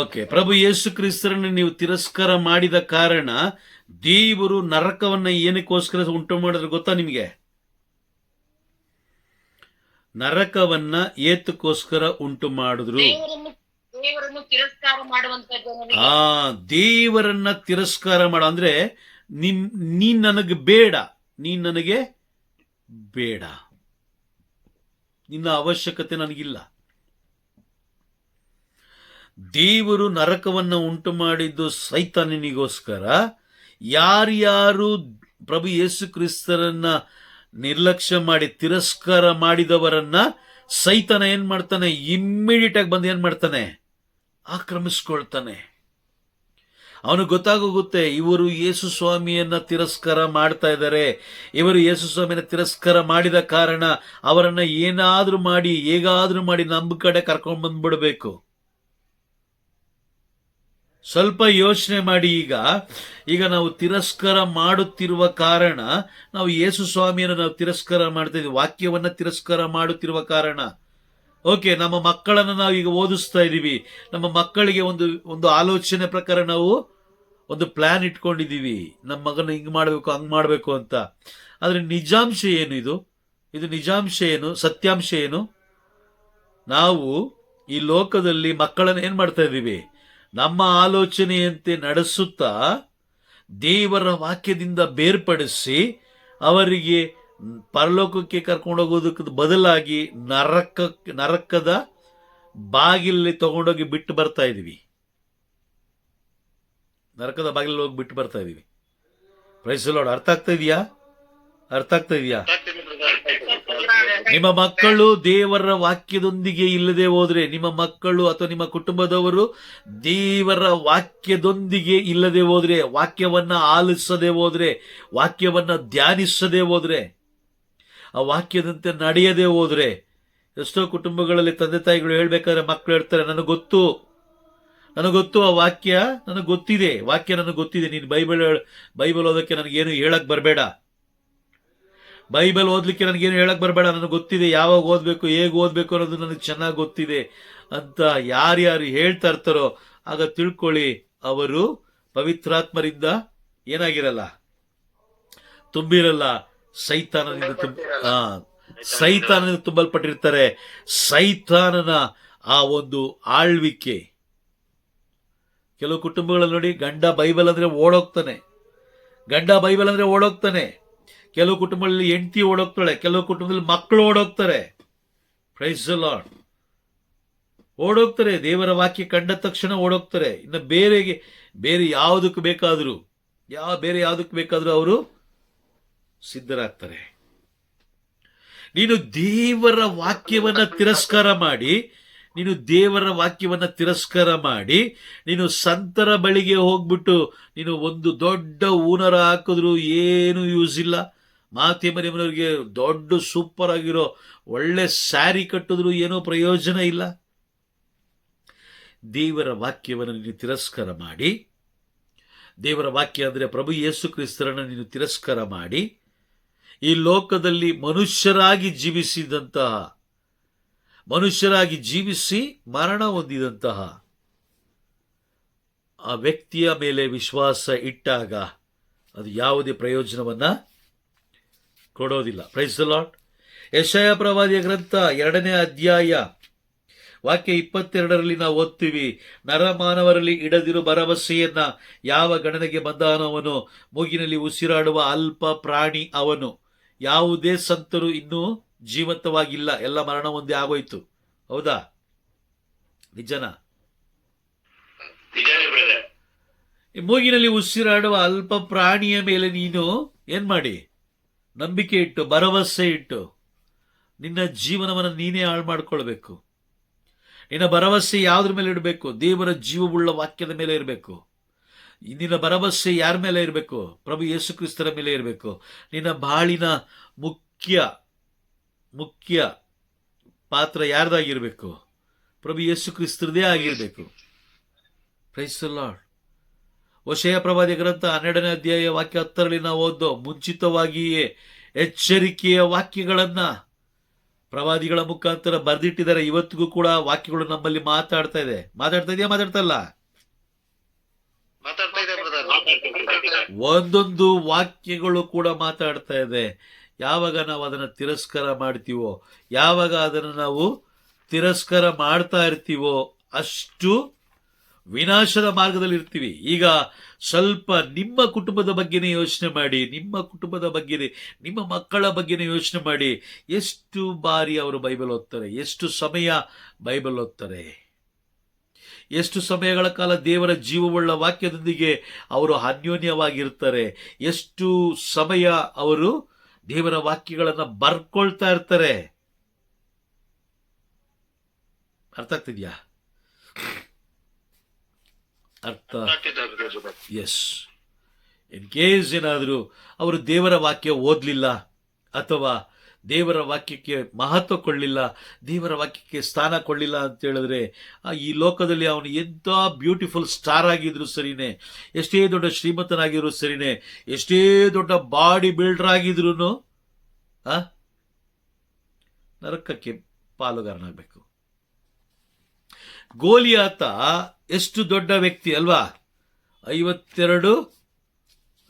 A: ಓಕೆ, ಪ್ರಭು ಯೇಸು ಕ್ರಿಸ್ತರನ್ನು ನೀವು ತಿರಸ್ಕಾರ ಮಾಡಿದ ಕಾರಣ ದೇವರು ನರಕವನ್ನ ಏನಕ್ಕೋಸ್ಕರ ಉಂಟು ಮಾಡಿದ್ರೆ ಗೊತ್ತಾ ನಿಮಗೆ? ನರಕವನ್ನ ಏತಕ್ಕೋಸ್ಕರ ಉಂಟು ಮಾಡಿದ್ರು?
C: ದೇವರನ್ನು ತಿರಸ್ಕಾರ ಮಾಡುವಂತದ್ದು.
A: ದೇವರನ್ನ ತಿರಸ್ಕಾರ ಮಾಡ ಅಂದ್ರೆ ನೀನ್ ನನಗೆ ಬೇಡ, ನೀನ್ ನನಗೆ ಬೇಡ, ನಿನ್ನ ಅವಶ್ಯಕತೆ ನನಗಿಲ್ಲ. ದೇವರು ನರಕವನ್ನ ಉಂಟು ಮಾಡಿದ್ದು ಸೈತಾನನಿಗೋಸ್ಕರ. ಯಾರ್ಯಾರು ಪ್ರಭು ಯೇಸು ಕ್ರಿಸ್ತರನ್ನ ನಿರ್ಲಕ್ಷ್ಯ ಮಾಡಿ ತಿರಸ್ಕಾರ ಮಾಡಿದವರನ್ನ ಸೈತಾನ ಏನ್ ಮಾಡ್ತಾನೆ? ಇಮ್ಮಿಡಿಯೇಟ್ ಆಗಿ ಬಂದು ಏನ್ ಮಾಡ್ತಾನೆ? ಆಕ್ರಮಿಸ್ಕೊಳ್ತಾನೆ. ಅವನು ಗೊತ್ತಾಗೋಗುತ್ತೆ, ಇವರು ಯೇಸು ಸ್ವಾಮಿಯನ್ನ ತಿರಸ್ಕಾರ ಮಾಡ್ತಾ ಇದ್ದಾರೆ. ಇವರು ಯೇಸು ಸ್ವಾಮಿಯನ್ನ ತಿರಸ್ಕಾರ ಮಾಡಿದ ಕಾರಣ ಅವರನ್ನ ಏನಾದ್ರೂ ಮಾಡಿ, ಹೇಗಾದ್ರೂ ಮಾಡಿ ನಮ್ಮ ಕಡೆ ಕರ್ಕೊಂಡ್ ಬಂದ್ಬಿಡ್ಬೇಕು. ಸ್ವಲ್ಪ ಯೋಚನೆ ಮಾಡಿ. ಈಗ ನಾವು ತಿರಸ್ಕಾರ ಮಾಡುತ್ತಿರುವ ಕಾರಣ, ನಾವು ಯೇಸು ಸ್ವಾಮಿಯನ್ನು ನಾವು ತಿರಸ್ಕಾರ ಮಾಡ್ತಾ ಇದ್ದೀವಿ, ವಾಕ್ಯವನ್ನ ತಿರಸ್ಕಾರ ಮಾಡುತ್ತಿರುವ ಕಾರಣ. ಓಕೆ, ನಮ್ಮ ಮಕ್ಕಳನ್ನು ನಾವು ಈಗ ಓದಿಸ್ತಾ ಇದ್ದೀವಿ. ನಮ್ಮ ಮಕ್ಕಳಿಗೆ ಒಂದು ಆಲೋಚನೆ ಪ್ರಕಾರ ನಾವು ಒಂದು ಪ್ಲಾನ್ ಇಟ್ಕೊಂಡಿದ್ದೀವಿ, ನಮ್ಮ ಮಗನ ಹಿಂಗ್ ಮಾಡ್ಬೇಕು, ಹಂಗ್ ಮಾಡ್ಬೇಕು ಅಂತ. ಆದ್ರೆ ನಿಜಾಂಶ ಏನು? ಇದು ನಿಜಾಂಶ ಏನು? ಸತ್ಯಾಂಶ ಏನು? ನಾವು ಈ ಲೋಕದಲ್ಲಿ ಮಕ್ಕಳನ್ನು ಏನ್ ಮಾಡ್ತಾ ಇದ್ದೀವಿ? ನಮ್ಮ ಆಲೋಚನೆಯಂತೆ ನಡೆಸುತ್ತಾ ದೇವರ ವಾಕ್ಯದಿಂದ ಬೇರ್ಪಡಿಸಿ ಅವರಿಗೆ ಪರಲೋಕಕ್ಕೆ ಕರ್ಕೊಂಡೋಗೋದಕ್ಕೆ ಬದಲಾಗಿ ನರಕದ ಬಾಗಿಲಲ್ಲಿ ತಗೊಂಡೋಗಿ ಬಿಟ್ಟು ಬರ್ತಾ ಇದೀವಿ. ನರಕದ ಬಾಗಿಲಲ್ಲಿ ಹೋಗಿ ಬಿಟ್ಟು ಬರ್ತಾ ಇದೀವಿ. Praise the Lord. ಅರ್ಥ ಆಗ್ತಾ ಇದೆಯಾ? ನಿಮ್ಮ ಮಕ್ಕಳು ದೇವರ ವಾಕ್ಯದೊಂದಿಗೆ ಇಲ್ಲದೆ ಹೋದ್ರೆ, ನಿಮ್ಮ ಮಕ್ಕಳು ಅಥವಾ ನಿಮ್ಮ ಕುಟುಂಬದವರು ದೇವರ ವಾಕ್ಯದೊಂದಿಗೆ ಇಲ್ಲದೆ ಹೋದ್ರೆ, ವಾಕ್ಯವನ್ನ ಆಲಿಸದೆ ಹೋದ್ರೆ, ವಾಕ್ಯವನ್ನ ಧ್ಯಾನಿಸದೆ ಹೋದ್ರೆ, ಆ ವಾಕ್ಯದಂತೆ ನಡೆಯದೆ ಹೋದ್ರೆ, ಎಷ್ಟೋ ಕುಟುಂಬಗಳಲ್ಲಿ ತಂದೆ ತಾಯಿಗಳು ಹೇಳ್ಬೇಕಾದ್ರೆ ಮಕ್ಕಳು ಹೇಳ್ತಾರೆ, ನನಗೆ ಗೊತ್ತು ಆ ವಾಕ್ಯ, ನನಗೆ ಗೊತ್ತಿದೆ, ನನಗೆ ಗೊತ್ತಿದೆ, ನೀನು ಬೈಬಲ್ ಓದಕ್ಕೆ ನನಗೇನು ಹೇಳಕ್ ಬರಬೇಡ, ಬೈಬಲ್ ಓದ್ಲಿಕ್ಕೆ ನನಗೇನು ಹೇಳಕ್ ಬರಬೇಡ, ನನಗೆ ಗೊತ್ತಿದೆ ಯಾವಾಗ ಓದ್ಬೇಕು, ಹೇಗೆ ಓದ್ಬೇಕು ಅನ್ನೋದು ನನಗೆ ಚೆನ್ನಾಗಿ ಗೊತ್ತಿದೆ ಅಂತ ಯಾರ್ಯಾರು ಹೇಳ್ತಾ ಇರ್ತಾರೋ ಆಗ ತಿಳ್ಕೊಳ್ಳಿ, ಅವರು ಪವಿತ್ರಾತ್ಮರಿಂದ ಏನಾಗಿರಲ್ಲ, ತುಂಬಿರಲ್ಲ, ಸೈತಾನದಿಂದ ತುಂಬಲ್ಪಟ್ಟಿರ್ತಾರೆ. ಸೈತಾನನ ಆ ಒಂದು ಆಳ್ವಿಕೆ. ಕೆಲವು ಕುಟುಂಬಗಳಲ್ಲಿ ನೋಡಿ, ಗಂಡ ಬೈಬಲ್ ಅಂದ್ರೆ ಓಡೋಗ್ತಾನೆ, ಕೆಲವು ಕುಟುಂಬಗಳಲ್ಲಿ ಹೆಂಡತಿ ಓಡೋಗ್ತಾಳೆ, ಕೆಲವು ಕುಟುಂಬದಲ್ಲಿ ಮಕ್ಕಳು ಓಡೋಗ್ತಾರೆ. Praise the Lord. ಓಡೋಗ್ತಾರೆ, ದೇವರ ವಾಕ್ಯ ಕಂಡ ತಕ್ಷಣ ಓಡೋಗ್ತಾರೆ. ಇನ್ನು ಬೇರೆ ಯಾವುದಕ್ಕೂ ಬೇಕಾದರೂ ಬೇರೆ ಯಾವುದಕ್ಕೆ ಬೇಕಾದರೂ ಅವರು ಸಿದ್ಧರಾಗ್ತಾರೆ. ನೀನು ದೇವರ ವಾಕ್ಯವನ್ನ ತಿರಸ್ಕಾರ ಮಾಡಿ ನೀನು ಸಂತರ ಬಳಿಗೆ ಹೋಗ್ಬಿಟ್ಟು ನೀನು ಒಂದು ದೊಡ್ಡ ಊನರ ಹಾಕಿದ್ರು ಏನು ಯೂಸ್ ಇಲ್ಲ. ಮಾತೆ ಮನೆಯವರಿಗೆ ದೊಡ್ಡ ಸೂಪರ್ ಆಗಿರೋ ಒಳ್ಳೆ ಸ್ಯಾರಿ ಕಟ್ಟಿದ್ರು ಏನೋ ಪ್ರಯೋಜನ ಇಲ್ಲ. ದೇವರ ವಾಕ್ಯವನ್ನು ನೀನು ತಿರಸ್ಕಾರ ಮಾಡಿ, ದೇವರ ವಾಕ್ಯ ಅಂದರೆ ಪ್ರಭು ಯೇಸು ಕ್ರಿಸ್ತರನ್ನು ನೀನು ತಿರಸ್ಕಾರ ಮಾಡಿ, ಈ ಲೋಕದಲ್ಲಿ ಮನುಷ್ಯರಾಗಿ ಜೀವಿಸಿ ಮರಣ ಹೊಂದಿದಂತಹ ಆ ವ್ಯಕ್ತಿಯ ಮೇಲೆ ವಿಶ್ವಾಸ ಇಟ್ಟಾಗ ಅದು ಯಾವುದೇ ಪ್ರಯೋಜನವನ್ನ ಕೊಡೋದಿಲ್ಲ. Price the lord. ಯೆಶಾಯ ಪ್ರವಾದಿಯ ಗ್ರಂಥ 2ನೇ ಅಧ್ಯಾಯ ವಾಕ್ಯ 22ರಲ್ಲಿ ನಾವು ಓದ್ತೀವಿ, ನರಮಾನವರಲ್ಲಿ ಇಡದಿರು ಭರವಸೆಯನ್ನ ಯಾವ ಗಣನೆಗೆ ಬಂದಾನವನು, ಮೂಗಿನಲ್ಲಿ ಉಸಿರಾಡುವ ಅಲ್ಪ ಪ್ರಾಣಿ ಅವನು. ಯಾವುದೇ ಸಂತರು ಇನ್ನೂ ಜೀವಂತವಾಗಿಲ್ಲ, ಎಲ್ಲ ಮರಣ ಹೊಂದಿ ಆಗೋಯ್ತು. ಹೌದಾ? ನಿಜನಾ? ಈ ಮೂಗಿನಲ್ಲಿ ಉಸಿರಾಡುವ ಅಲ್ಪ ಪ್ರಾಣಿಯ ಮೇಲೆ ನೀನು ಏನ್ ಮಾಡಿ, ನಂಬಿಕೆ ಇಟ್ಟು ಭರವಸೆ ಇಟ್ಟು ನಿನ್ನ ಜೀವನವನ್ನು ನೀನೇ ಹಾಳು ಮಾಡ್ಕೊಳ್ಬೇಕು. ನಿನ್ನ ಭರವಸೆ ಯಾವುದ್ರ ಮೇಲೆ ಇಡಬೇಕು? ದೇವರ ಜೀವವುಳ್ಳ ವಾಕ್ಯದ ಮೇಲೆ ಇರಬೇಕು. ನಿನ್ನ ಭರವಸೆ ಯಾರ ಮೇಲೆ ಇರಬೇಕು? ಪ್ರಭು ಯೇಸು ಕ್ರಿಸ್ತರ ಮೇಲೆ ಇರಬೇಕು. ನಿನ್ನ ಬಾಳಿನ ಮುಖ್ಯ ಪಾತ್ರ ಯಾರ್ದಾಗಿರ್ಬೇಕು? ಪ್ರಭು ಯೇಸು ಕ್ರಿಸ್ತರದೇ ಆಗಿರ್ಬೇಕು. Price the lord. ಹೋಶೇಯ ಪ್ರವಾದಿಯ ಗ್ರಂಥ 12ನೇ ಅಧ್ಯಾಯ ವಾಕ್ಯ 10ರಲ್ಲಿ ನಾವು ಓದೋ ಮುಂಚಿತವಾಗಿಯೇ ಎಚ್ಚರಿಕೆಯ ವಾಕ್ಯಗಳನ್ನ ಪ್ರವಾದಿಗಳ ಮುಖಾಂತರ ಬರೆದಿಟ್ಟಿದ್ದಾರೆ. ಇವತ್ತಿಗೂ ಕೂಡ ವಾಕ್ಯಗಳು ನಮ್ಮಲ್ಲಿ ಮಾತಾಡ್ತಾ ಇದೆಯಾ? ಒಂದೊಂದು ವಾಕ್ಯಗಳು ಕೂಡ ಮಾತಾಡ್ತಾ ಇದೆ. ಯಾವಾಗ ನಾವು ಅದನ್ನು ತಿರಸ್ಕಾರ ಮಾಡ್ತೀವೋ, ಯಾವಾಗ ಅದನ್ನು ನಾವು ತಿರಸ್ಕಾರ ಮಾಡ್ತಾ ಇರ್ತೀವೋ ಅಷ್ಟು ವಿನಾಶದ ಮಾರ್ಗದಲ್ಲಿ ಇರ್ತೀವಿ. ಈಗ ಸ್ವಲ್ಪ ನಿಮ್ಮ ಕುಟುಂಬದ ಬಗ್ಗೆನೇ ಯೋಚನೆ ಮಾಡಿ, ನಿಮ್ಮ ಮಕ್ಕಳ ಬಗ್ಗೆನೇ ಯೋಚನೆ ಮಾಡಿ. ಎಷ್ಟು ಬಾರಿ ಅವರು ಬೈಬಲ್ ಓದ್ತಾರೆ? ಎಷ್ಟು ಸಮಯ ಬೈಬಲ್ ಓದ್ತಾರೆ? ಎಷ್ಟು ಸಮಯಗಳ ಕಾಲ ದೇವರ ಜೀವವುಳ್ಳ ವಾಕ್ಯದೊಂದಿಗೆ ಅವರು ಅನ್ಯೋನ್ಯವಾಗಿರ್ತಾರೆ? ಎಷ್ಟು ಸಮಯ ಅವರು ದೇವರ ವಾಕ್ಯಗಳನ್ನು ಬರ್ಕೊಳ್ತಾ ಇರ್ತಾರೆ? ಅರ್ಥ ಆಗ್ತಿದ್ಯಾ? ಎಸ್. ಇನ್ ಕೇಸ್ ಏನಾದರೂ ಅವರು ದೇವರ ವಾಕ್ಯ ಓದಲಿಲ್ಲ ಅಥವಾ ದೇವರ ವಾಕ್ಯಕ್ಕೆ ಮಹತ್ವ ಕೊಳ್ಳಿಲ್ಲ, ದೇವರ ವಾಕ್ಯಕ್ಕೆ ಸ್ಥಾನ ಕೊಳ್ಳಿಲ್ಲ ಅಂತ ಹೇಳಿದ್ರೆ ಈ ಲೋಕದಲ್ಲಿ ಅವನು ಎಂಥ ಬ್ಯೂಟಿಫುಲ್ ಸ್ಟಾರ್ ಆಗಿದ್ರು ಸರಿನೇ, ಎಷ್ಟೇ ದೊಡ್ಡ ಶ್ರೀಮಂತನಾಗಿದ್ರು ಸರಿನೇ, ಎಷ್ಟೇ ದೊಡ್ಡ ಬಾಡಿ ಬಿಲ್ಡರ್ ಆಗಿದ್ರು ನರಕಕ್ಕೆ ಪಾಲುಗಾರನಾಗಬೇಕು. ಗೋಲಿಯಾತ ಎಷ್ಟು ದೊಡ್ಡ ವ್ಯಕ್ತಿ ಅಲ್ವಾ? 52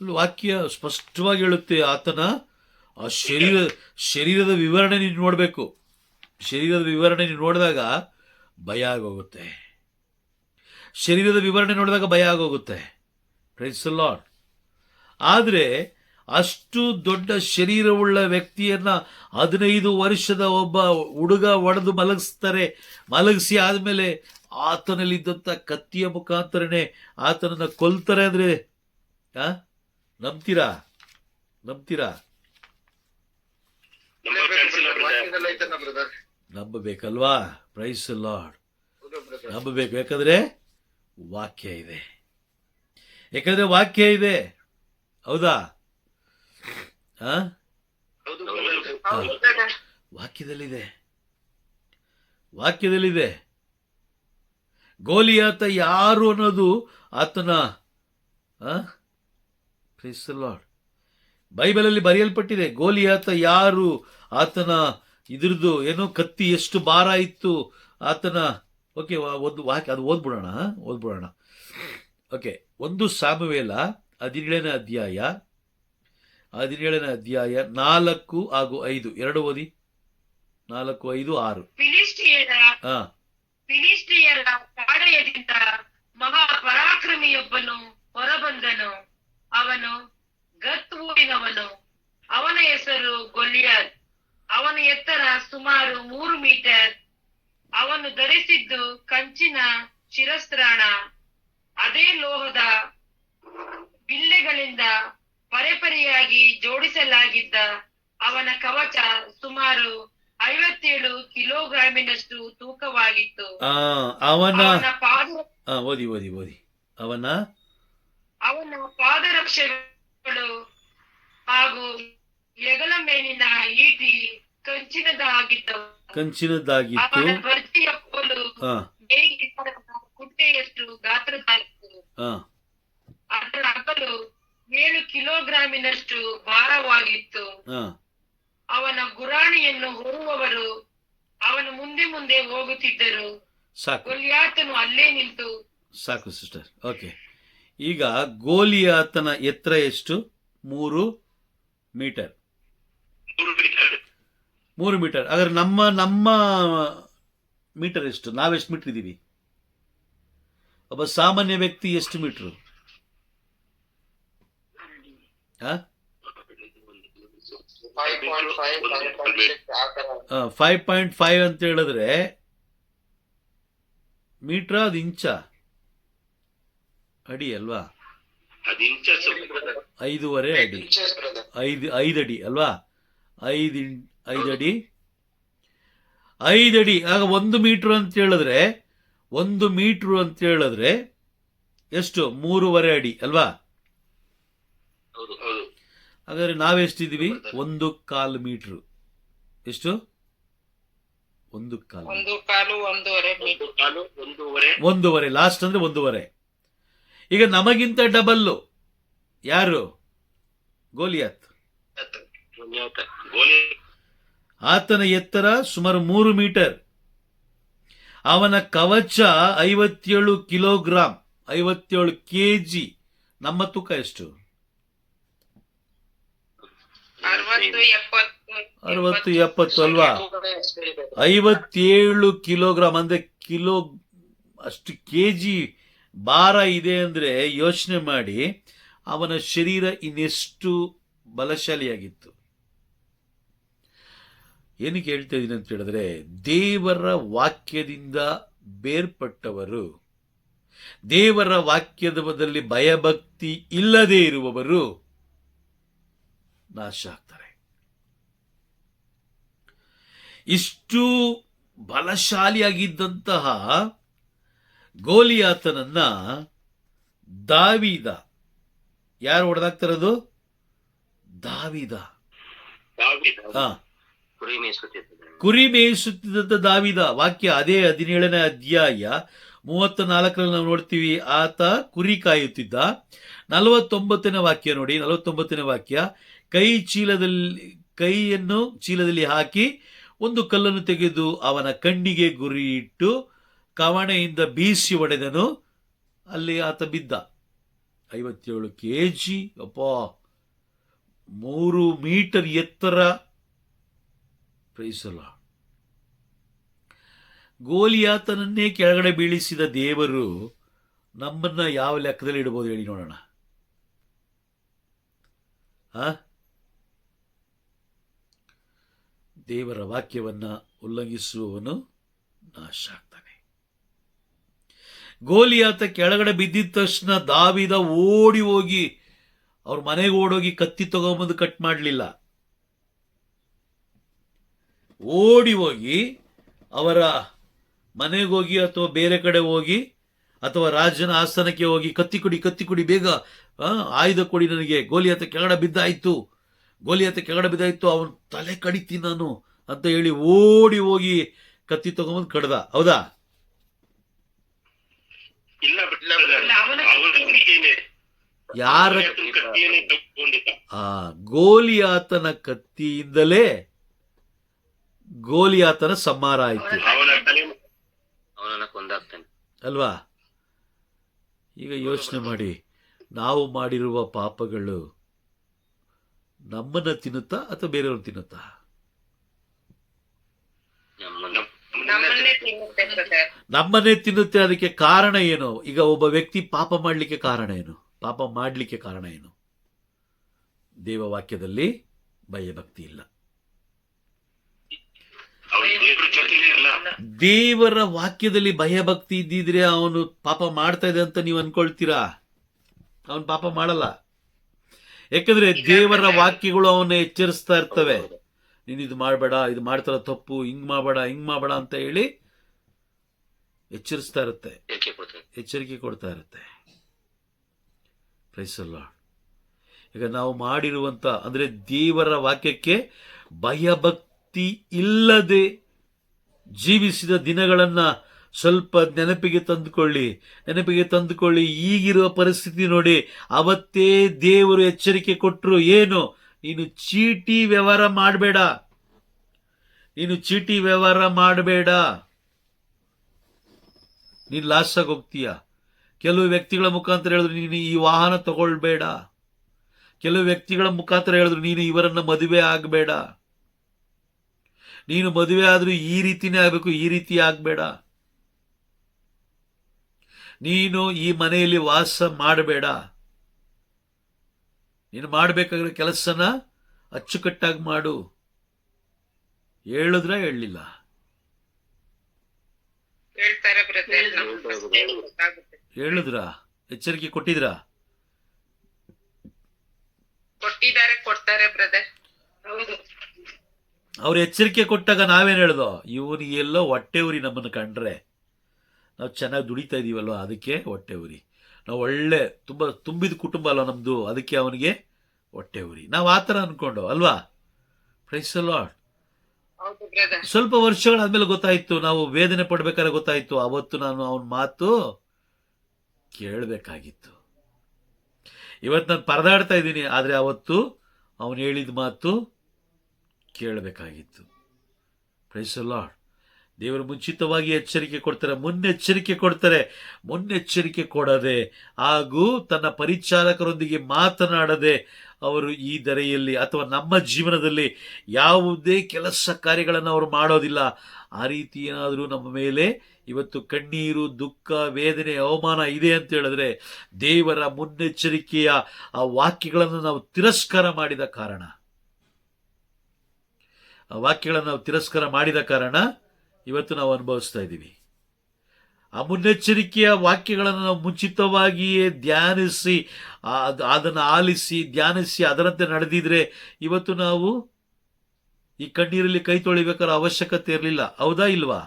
A: ವಾಕ್ಯ ಸ್ಪಷ್ಟವಾಗಿ ಹೇಳುತ್ತೆ. ಆತನ ಆ ಶರೀರದ ವಿವರಣೆ ನೀನು ನೋಡಬೇಕು. ಶರೀರದ ವಿವರಣೆ ನೀನು ನೋಡಿದಾಗ ಭಯ ಆಗೋಗುತ್ತೆ. Praise the Lord. ಆದರೆ ಅಷ್ಟು ದೊಡ್ಡ ಶರೀರವುಳ್ಳ ವ್ಯಕ್ತಿಯನ್ನ 15 ವರ್ಷದ ಒಬ್ಬ ಹುಡುಗ ಒಡೆದು ಮಲಗಿಸಿ ಆದ್ಮೇಲೆ ಆತನಲ್ಲಿದ್ದಂಥ ಕತ್ತಿಯ ಮುಖಾಂತರನೇ ಆತನನ್ನ ಕೊಲ್ತಾರೆ ಅಂದ್ರೆ ನಂಬ್ತೀರಾ? ನಂಬಬೇಕಲ್ವಾ? Praise the Lord. ನಂಬಬೇಕು. ಯಾಕಂದ್ರೆ ವಾಕ್ಯ ಇದೆ. ಹೌದಾ? ವಾಕ್ಯದಲ್ಲಿದೆ. ಗೋಲಿಯಾತ ಯಾರು ಅನ್ನೋದು ಆತನ ಪ್ರೈಸ್ ದಿ ಲಾರ್ಡ್ ಬೈಬಲಲ್ಲಿ ಬರೆಯಲ್ಪಟ್ಟಿದೆ. ಗೋಲಿಯಾತ ಯಾರು, ಆತನ ಇದ್ರದ್ದು ಏನೋ ಕತ್ತಿ ಎಷ್ಟು ಭಾರ ಇತ್ತು ಆತನ. ಓಕೆ, ಒಂದು ವಾಕ್ಯ ಅದು ಓದ್ಬಿಡೋಣ. ಓಕೆ, 1 ಸಾಮುವೇಲ 17ನೇ ಅಧ್ಯಾಯ 4 ಹಾಗೂ 5 ಎರಡು ಓದಿ. 4, 5, 6.
C: ಫಿಲಿಸ್ಟಿಯರ ಪಾಳೆಯದಿಂದ ಮಹಾಪರಾಕ್ರಮಿಯೊಬ್ಬನು ಹೊರಬಂದನು. ಅವನು ಗತ್ ಊರಿನವನು. ಅವನ ಹೆಸರು ಗೊಲಿಯಾತ್. ಅವನ ಎತ್ತರ ಸುಮಾರು 3 ಮೀಟರ್. ಅವನು ಧರಿಸಿದ್ದು ಕಂಚಿನ ಶಿರಸ್ತ್ರಾಣ, ಅದೇ ಲೋಹದ ಬಿಲ್ಲೆಗಳಿಂದ ಪರೆಪರೆಯಾಗಿ ಜೋಡಿಸಲಾಗಿದ್ದ ಅವನ ಕವಚ ಸುಮಾರು 57 ಕಿಲೋಗ್ರಾಮಿನಷ್ಟು ತೂಕವಾಗಿತ್ತು.
A: ಅವನ
C: ಅವನ ಪಾದ
A: ಓದಿ ಓದಿ ಓದಿ ಅವನ
C: ಪಾದರಕ್ಷೆಗಳು ಹಾಗೂ ಹೆಗಲ ಮೇಲಿನ ಈಟಿ ಕಂಚಿನದಾಗಿತ್ತು. ಅವನ ಭರ್ತಿಯ ಕೋಲು ಕುಟ್ಟೆಯಷ್ಟು ಗಾತ್ರದಾಗಿತ್ತು. ಅದರ ಅಗಲು 7 ಕಿಲೋಗ್ರಾಮಿನಷ್ಟು ಭಾರವಾಗಿತ್ತು. ಅವನ ಗುರಾಣಿಯನ್ನು ಹೊರುವವರು ಅವನ ಮುಂದೆ ಮುಂದೆ ಹೋಗುತ್ತಿದ್ದರು. ಗೊಲಿಯಾತನು ಅಲ್ಲೇ ನಿಂತು
A: ಸಾಕು ಸಿಸ್ಟರ್. ಓಕೆ, ಈಗ ಗೋಲಿಯಾತನ ಎತ್ತರ ಎಷ್ಟು? 3 ಮೀಟರ್. 3 ಮೀಟರ್. ಹಾಗಾದ್ರೆ ನಮ್ಮ ಮೀಟರ್ ಎಷ್ಟು? ನಾವೆಷ್ಟು ಮೀಟರ್ ಇದ್ದೀವಿ? ಒಬ್ಬ ಸಾಮಾನ್ಯ ವ್ಯಕ್ತಿ ಎಷ್ಟು ಮೀಟರ್? 5.5 ಅಂತ ಹೇಳಿದ್ರೆ ಮೀಟರ್, ಅದು ಇಂಚ ಅಡಿ ಅಲ್ವಾ? 5.5 ಅಡಿ, 5 ಅಡಿ ಅಲ್ವಾ? 5 ಅಡಿ, 5 ಅಡಿ. ಆಗ 1 ಮೀಟರ್ ಅಂತ ಹೇಳಿದ್ರೆ 1 ಮೀಟರ್ ಅಂತ ಹೇಳಿದ್ರೆ ಎಷ್ಟು? 3.5 ಅಡಿ ಅಲ್ವಾ? ಹಾಗಾದ್ರೆ ನಾವೆಷ್ಟಿದೀವಿ? 1/4 ಮೀಟರ್. ಎಷ್ಟು? 1.5. ಲಾಸ್ಟ್ ಅಂದ್ರೆ 1.5. ಈಗ ನಮಗಿಂತ ಡಬಲ್ಲು ಯಾರು? ಗೋಲಿಯಾತ್. ಆತನ ಎತ್ತರ ಸುಮಾರು 3 ಮೀಟರ್. ಅವನ ಕವಚ 57 ಕಿಲೋಗ್ರಾಂ, 57 ಕೆಜಿ. ನಮ್ಮ ತೂಕ ಎಷ್ಟು? 60-70 ಅಲ್ವಾ? 57 ಕಿಲೋಗ್ರಾಂ ಅಂದ್ರೆ ಅಷ್ಟು ಕೆಜಿ ಭಾರ ಇದೆ ಅಂದ್ರೆ ಯೋಚನೆ ಮಾಡಿ ಅವನ ಶರೀರ ಇನ್ನೆಷ್ಟು ಬಲಶಾಲಿಯಾಗಿತ್ತು. ಏನಕ್ಕೆ ಹೇಳ್ತಾ ಇದ್ದೀನಿ ಅಂತ ಹೇಳಿದ್ರೆ, ದೇವರ ವಾಕ್ಯದಿಂದ ಬೇರ್ಪಟ್ಟವರು, ದೇವರ ವಾಕ್ಯದಲ್ಲಿ ಭಯಭಕ್ತಿ ಇಲ್ಲದೆ ಇರುವವರು ನಾಶ ಆಗ್ತಾರೆ. ಇಷ್ಟು ಬಲಶಾಲಿಯಾಗಿದ್ದಂತಹ ಗೋಲಿಯಾತನನ್ನ ದಾವೀದ, ಯಾರು ಹೊಡೆದಾಕ್ತಾರದು? ದಾವೀದ. ಕುರಿ ಮೇಯಿಸುತ್ತಿದ್ದಂತ ದಾವೀದ. ವಾಕ್ಯ ಅದೇ 17ನೇ ಅಧ್ಯಾಯ 34ರಲ್ಲಿ ನಾವು ನೋಡ್ತೀವಿ. ಆತ ಕುರಿ ಕಾಯುತ್ತಿದ್ದ. 49ನೇ ವಾಕ್ಯ ನೋಡಿ. 49ನೇ ವಾಕ್ಯ, ಕೈಯನ್ನು ಚೀಲದಲ್ಲಿ ಹಾಕಿ ಒಂದು ಕಲ್ಲನ್ನು ತೆಗೆದು ಅವನ ಕಣ್ಣಿಗೆ ಗುರಿ ಇಟ್ಟು ಕವಣೆಯಿಂದ ಬೀಸಿ ಹೊಡೆದನು. ಅಲ್ಲಿ ಆತ ಬಿದ್ದ. 57 ಕೆಜಿ, ಅಪ್ಪ, 3 ಮೀಟರ್ ಎತ್ತರ. ಪ್ರೈಸಲ್ಲ. ಗೋಲಿಯಾತನನ್ನೇ ಕೆಳಗಡೆ ಬೀಳಿಸಿದ ದೇವರು ನಮ್ಮನ್ನ ಯಾವ ಲೆಕ್ಕದಲ್ಲಿ ಇಡಬಹುದು ಹೇಳಿ ನೋಡೋಣ. ದೇವರ ವಾಕ್ಯವನ್ನ ಉಲ್ಲಂಘಿಸುವವನು ನಾಶ ಆಗ್ತಾನೆ. ಗೋಲಿಯಾತ ಕೆಳಗಡೆ ಬಿದ್ದಿದ ತಕ್ಷಣ ದಾವೀದ ಓಡಿ ಹೋಗಿ ಅವ್ರ ಮನೆಗೆ ಓಡೋಗಿ ಕತ್ತಿ ತಗೊಂಬಂದು ಕಟ್ ಮಾಡಲಿಲ್ಲ. ಓಡಿ ಹೋಗಿ ಅವರ ಮನೆಗೆ ಹೋಗಿ ಅಥವಾ ಬೇರೆ ಕಡೆ ಹೋಗಿ ಅಥವಾ ರಾಜನ ಆಸ್ಥಾನಕ್ಕೆ ಹೋಗಿ ಕತ್ತಿ ಕೊಡಿ ಬೇಗ, ಆಯುಧ ಕೊಡಿ ನನಗೆ, ಗೋಲಿಯಾತ ಕೆಳಗಡೆ ಬಿದ್ದಾಯ್ತು, ಅವನ ತಲೆ ಕಡಿತೀನಿ ನಾನು ಅಂತ ಹೇಳಿ ಓಡಿ ಹೋಗಿ ಕತ್ತಿ ತಗೊಂಬಂದು ಕಡ್ದ. ಹೌದಾ? ಯಾರ? ಗೋಲಿಯಾತನ ಕತ್ತಿಯಿಂದಲೇ ಗೋಲಿಯಾತನ ಸಂಹಾರ ಆಯ್ತು ಅಲ್ವಾ? ಈಗ ಯೋಚನೆ ಮಾಡಿ, ನಾವು ಮಾಡಿರುವ ಪಾಪಗಳು ನಮ್ಮನ್ನ ತಿನ್ನುತ್ತಾ ಅಥವಾ ಬೇರೆಯವ್ರನ್ನ ತಿನ್ನುತ್ತಾ? ನಮ್ಮನ್ನೇ ತಿನ್ನುತ್ತೆ. ಅದಕ್ಕೆ ಕಾರಣ ಏನು? ಈಗ ಒಬ್ಬ ವ್ಯಕ್ತಿ ಪಾಪ ಮಾಡಲಿಕ್ಕೆ ಕಾರಣ ಏನು? ದೇವವಾಕ್ಯದಲ್ಲಿ ಭಯಭಕ್ತಿ ಇಲ್ಲ. ದೇವರ ವಾಕ್ಯದಲ್ಲಿ ಭಯಭಕ್ತಿ ಇದ್ದಿದ್ರೆ ಅವನು ಪಾಪ ಮಾಡ್ತಾ ಇದೆ ಅಂತ ನೀವು ಅನ್ಕೊಳ್ತೀರಾ? ಅವನ್ ಪಾಪ ಮಾಡಲ್ಲ. ಯಾಕಂದ್ರೆ ದೇವರ ವಾಕ್ಯಗಳು ಅವನ್ನ ಎಚ್ಚರಿಸ್ತಾ ಇರ್ತವೆ. ನೀನು ಇದು ಮಾಡಬೇಡ, ಇದು ಮಾಡ್ತಾರ ತಪ್ಪು, ಹಿಂಗ್ ಮಾಡಬೇಡ ಅಂತ ಹೇಳಿ ಎಚ್ಚರಿಸ್ತಾ ಇರುತ್ತೆ, ಎಚ್ಚರಿಕೆ ಕೊಡ್ತಾ ಇರುತ್ತೆ. Praise the Lord. ಈಗ ನಾವು ಮಾಡಿರುವಂತ ಅಂದ್ರೆ ದೇವರ ವಾಕ್ಯಕ್ಕೆ ಭಯಭಕ್ತಿ ಇಲ್ಲದೆ ಜೀವಿಸಿದ ದಿನಗಳನ್ನ ಸ್ವಲ್ಪ ನೆನಪಿಗೆ ತಂದುಕೊಳ್ಳಿ. ಈಗಿರುವ ಪರಿಸ್ಥಿತಿ ನೋಡಿ. ಅವತ್ತೇ ದೇವರು ಎಚ್ಚರಿಕೆ ಕೊಟ್ಟರು. ಏನು? ನೀನು ಚೀಟಿ ವ್ಯವಹಾರ ಮಾಡಬೇಡ, ನೀನು ಲಾಸ್ ಆಗಿ ಹೋಗ್ತೀಯ. ಕೆಲವು ವ್ಯಕ್ತಿಗಳ ಮುಖಾಂತರ ಹೇಳಿದ್ರು ನೀನು ಈ ವಾಹನ ತಗೊಳ್ಬೇಡ, ಕೆಲವು ವ್ಯಕ್ತಿಗಳ ಮುಖಾಂತರ ಹೇಳಿದ್ರು ನೀನು ಇವರನ್ನ ಮದುವೆ ಆಗಬೇಡ, ನೀನು ಮದುವೆ ಆದ್ರೂ ಈ ರೀತಿನೇ ಆಗ್ಬೇಕು, ಈ ರೀತಿ ಆಗ್ಬೇಡ, ನೀನು ಈ ಮನೆಯಲ್ಲಿ ವಾಸ ಮಾಡಬೇಡ, ನೀನು ಮಾಡಬೇಕಾಗಿರೋ ಕೆಲಸನ ಅಚ್ಚುಕಟ್ಟಾಗಿ ಮಾಡು. ಹೇಳಲಿಲ್ಲ?
D: ಹೇಳ್ತಾರೆ ಬ್ರದರ್.
A: ಹೇಳಿದ್ರ? ಎಚ್ಚರಿಕೆ ಕೊಟ್ಟಿದ್ರಾ?
D: ಕೊಡ್ತಾರೆ ಬ್ರದರ್.
A: ಅವ್ರು ಎಚ್ಚರಿಕೆ ಕೊಟ್ಟಾಗ ನಾವೇನ್ ಹೇಳ್ದೋ? ಇವನು ಎಲ್ಲೋ ಹೊಟ್ಟೆ ಉರಿ, ನಮ್ಮನ್ನು ಕಂಡ್ರೆ ನಾವು ಚೆನ್ನಾಗಿ ದುಡಿತಾ ಇದೀವಲ್ವ ಅದಕ್ಕೆ ಹೊಟ್ಟೆ ಉರಿ, ನಾವು ಒಳ್ಳೆ ತುಂಬಿದ ಕುಟುಂಬ ಅಲ್ವ ನಮ್ದು, ಅದಕ್ಕೆ ಅವನಿಗೆ ಹೊಟ್ಟೆ ಉರಿ. ನಾವು ಆತರ ಅನ್ಕೊಂಡು ಅಲ್ವಾ? Praise the Lord. ಸ್ವಲ್ಪ ವರ್ಷಗಳಾದ್ಮೇಲೆ ಗೊತ್ತಾಯ್ತು, ನಾವು ವೇದನೆ ಪಡ್ಬೇಕಾದ್ರೆ ಗೊತ್ತಾಯ್ತು, ಅವತ್ತು ನಾನು ಅವನ ಮಾತು ಕೇಳಬೇಕಾಗಿತ್ತು. ಇವತ್ತು ನಾನು ಪರದಾಡ್ತಾ ಇದ್ದೀನಿ, ಆದ್ರೆ ಅವತ್ತು ಅವನು ಹೇಳಿದ ಮಾತು ಕೇಳಬೇಕಾಗಿತ್ತು. Price the lord. ದೇವರು ಮುಂಚಿತವಾಗಿ ಎಚ್ಚರಿಕೆ ಕೊಡ್ತಾರೆ, ಮುನ್ನೆಚ್ಚರಿಕೆ ಕೊಡದೆ ಹಾಗೂ ತನ್ನ ಪರಿಚಾರಕರೊಂದಿಗೆ ಮಾತನಾಡದೆ ಅವರು ಈ ಧರೆಯಲ್ಲಿ ಅಥವಾ ನಮ್ಮ ಜೀವನದಲ್ಲಿ ಯಾವುದೇ ಕೆಲಸ ಕಾರ್ಯಗಳನ್ನು ಅವರು ಮಾಡೋದಿಲ್ಲ. ಆ ರೀತಿ ಏನಾದರೂ ನಮ್ಮ ಮೇಲೆ ಇವತ್ತು ಕಣ್ಣೀರು, ದುಃಖ, ವೇದನೆ, ಅವಮಾನ ಇದೆ ಅಂತ ಹೇಳಿದ್ರೆ ದೇವರ ಮುನ್ನೆಚ್ಚರಿಕೆಯ ಆ ವಾಕ್ಯಗಳನ್ನು ನಾವು ತಿರಸ್ಕಾರ ಮಾಡಿದ ಕಾರಣ ಇವತ್ತು ನಾವು ಅನುಭವಿಸ್ತಾ ಇದ್ದೀವಿ. ಆ ಮುನ್ನೆಚ್ಚರಿಕೆಯ ವಾಕ್ಯಗಳನ್ನು ನಾವು ಮುಂಚಿತವಾಗಿಯೇ ಧ್ಯಾನಿಸಿ, ಅದನ್ನು ಆಲಿಸಿ ಧ್ಯಾನಿಸಿ ಅದರಂತೆ ನಡೆದಿದ್ರೆ ಇವತ್ತು ನಾವು ಈ ಕಣ್ಣೀರಲ್ಲಿ ಕೈ ತೊಳಿಬೇಕಾದ ಅವಶ್ಯಕತೆ ಇರಲಿಲ್ಲ. ಹೌದಾ ಇಲ್ವಾ?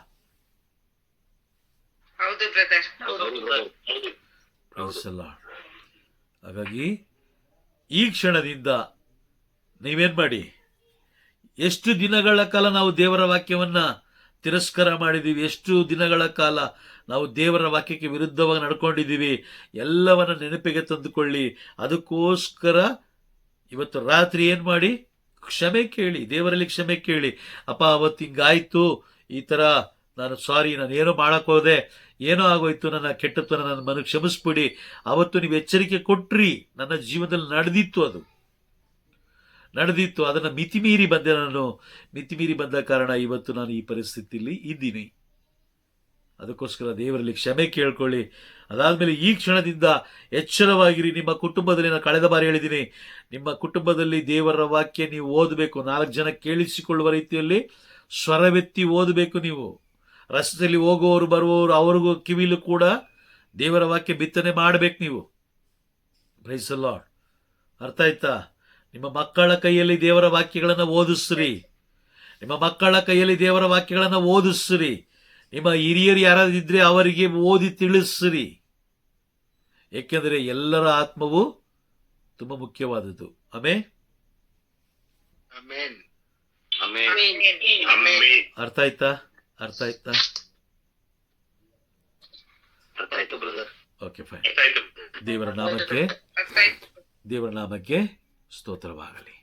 D: ಹೌದು ಬ್ರದರ್.
A: ಹಾಗಾಗಿ ಈ ಕ್ಷಣದಿಂದ ನೀವೇನ್ ಮಾಡಿ, ಎಷ್ಟು ದಿನಗಳ ಕಾಲ ನಾವು ದೇವರ ವಾಕ್ಯವನ್ನ ತಿರಸ್ಕಾರ ಮಾಡಿದ್ದೀವಿ, ಎಷ್ಟು ದಿನಗಳ ಕಾಲ ನಾವು ದೇವರ ವಾಕ್ಯಕ್ಕೆ ವಿರುದ್ಧವಾಗಿ ನಡ್ಕೊಂಡಿದ್ದೀವಿ, ಎಲ್ಲವನ್ನ ನೆನಪಿಗೆ ತಂದುಕೊಳ್ಳಿ. ಅದಕ್ಕೋಸ್ಕರ ಇವತ್ತು ರಾತ್ರಿ ಏನ್ ಮಾಡಿ, ಕ್ಷಮೆ ಕೇಳಿ, ದೇವರಲ್ಲಿ ಕ್ಷಮೆ ಕೇಳಿ. ಅಪ್ಪ ಅವತ್ತು ಹಿಂಗಾಯ್ತು, ಈ ತರ ನಾನು ಸಾರಿ, ನಾನು ಏನೋ ಮಾಡಕ್ ಹೋದೆ, ಏನೋ ಆಗೋಯ್ತು, ನನ್ನ ಕೆಟ್ಟತನ ನನ್ನ ಮನಗೆ ಕ್ಷಮಿಸ್ಬಿಡಿ. ಅವತ್ತು ನೀವು ಎಚ್ಚರಿಕೆ ಕೊಟ್ರಿ, ನನ್ನ ಜೀವನದಲ್ಲಿ ನಡೆದಿತ್ತು, ಅದನ್ನ ಮಿತಿಮೀರಿ ಬಂದ ಕಾರಣ ಇವತ್ತು ನಾನು ಈ ಪರಿಸ್ಥಿತಿಯಲ್ಲಿ ಇದ್ದೀನಿ. ಅದಕ್ಕೋಸ್ಕರ ದೇವರಲ್ಲಿ ಕ್ಷಮೆ ಕೇಳ್ಕೊಳ್ಳಿ. ಅದಾದ್ಮೇಲೆ ಈ ಕ್ಷಣದಿಂದ ಎಚ್ಚರವಾಗಿರಿ. ನಿಮ್ಮ ಕುಟುಂಬದಲ್ಲಿ, ನಾನು ಕಳೆದ ಬಾರಿ ಹೇಳಿದ್ದೀನಿ, ನಿಮ್ಮ ಕುಟುಂಬದಲ್ಲಿ ದೇವರ ವಾಕ್ಯ ನೀವು ಓದಬೇಕು. 4 ಜನ ಕೇಳಿಸಿಕೊಳ್ಳುವ ರೀತಿಯಲ್ಲಿ ಸ್ವರವೆತ್ತಿ ಓದಬೇಕು. ನೀವು ರಸ್ತೆಯಲ್ಲಿ ಹೋಗುವವರು ಬರುವವರು ಅವ್ರಿಗೂ ಕಿವಿಲು ಕೂಡ ದೇವರ ವಾಕ್ಯ ಬಿತ್ತನೆ ಮಾಡಬೇಕು ನೀವು. Praise the Lord. ಅರ್ಥ ಆಯ್ತಾ? ನಿಮ್ಮ ಮಕ್ಕಳ ಕೈಯಲ್ಲಿ ದೇವರ ವಾಕ್ಯಗಳನ್ನು ಓದಿಸ್ರಿ. ನಿಮ್ಮ ಹಿರಿಯರು ಯಾರಾದಿದ್ರೆ ಅವರಿಗೆ ಓದಿ ತಿಳಿಸ್ರಿ. ಏಕೆಂದರೆ ಎಲ್ಲರ ಆತ್ಮವು ತುಂಬಾ ಮುಖ್ಯವಾದದ್ದು. ಆಮೆನ್. ಅರ್ಥ ಆಯ್ತಾ? Okay, fine. ದೇವರ ನಾಮಕ್ಕೆ ಸ್ತೋತ್ರವಾಗಲಿ.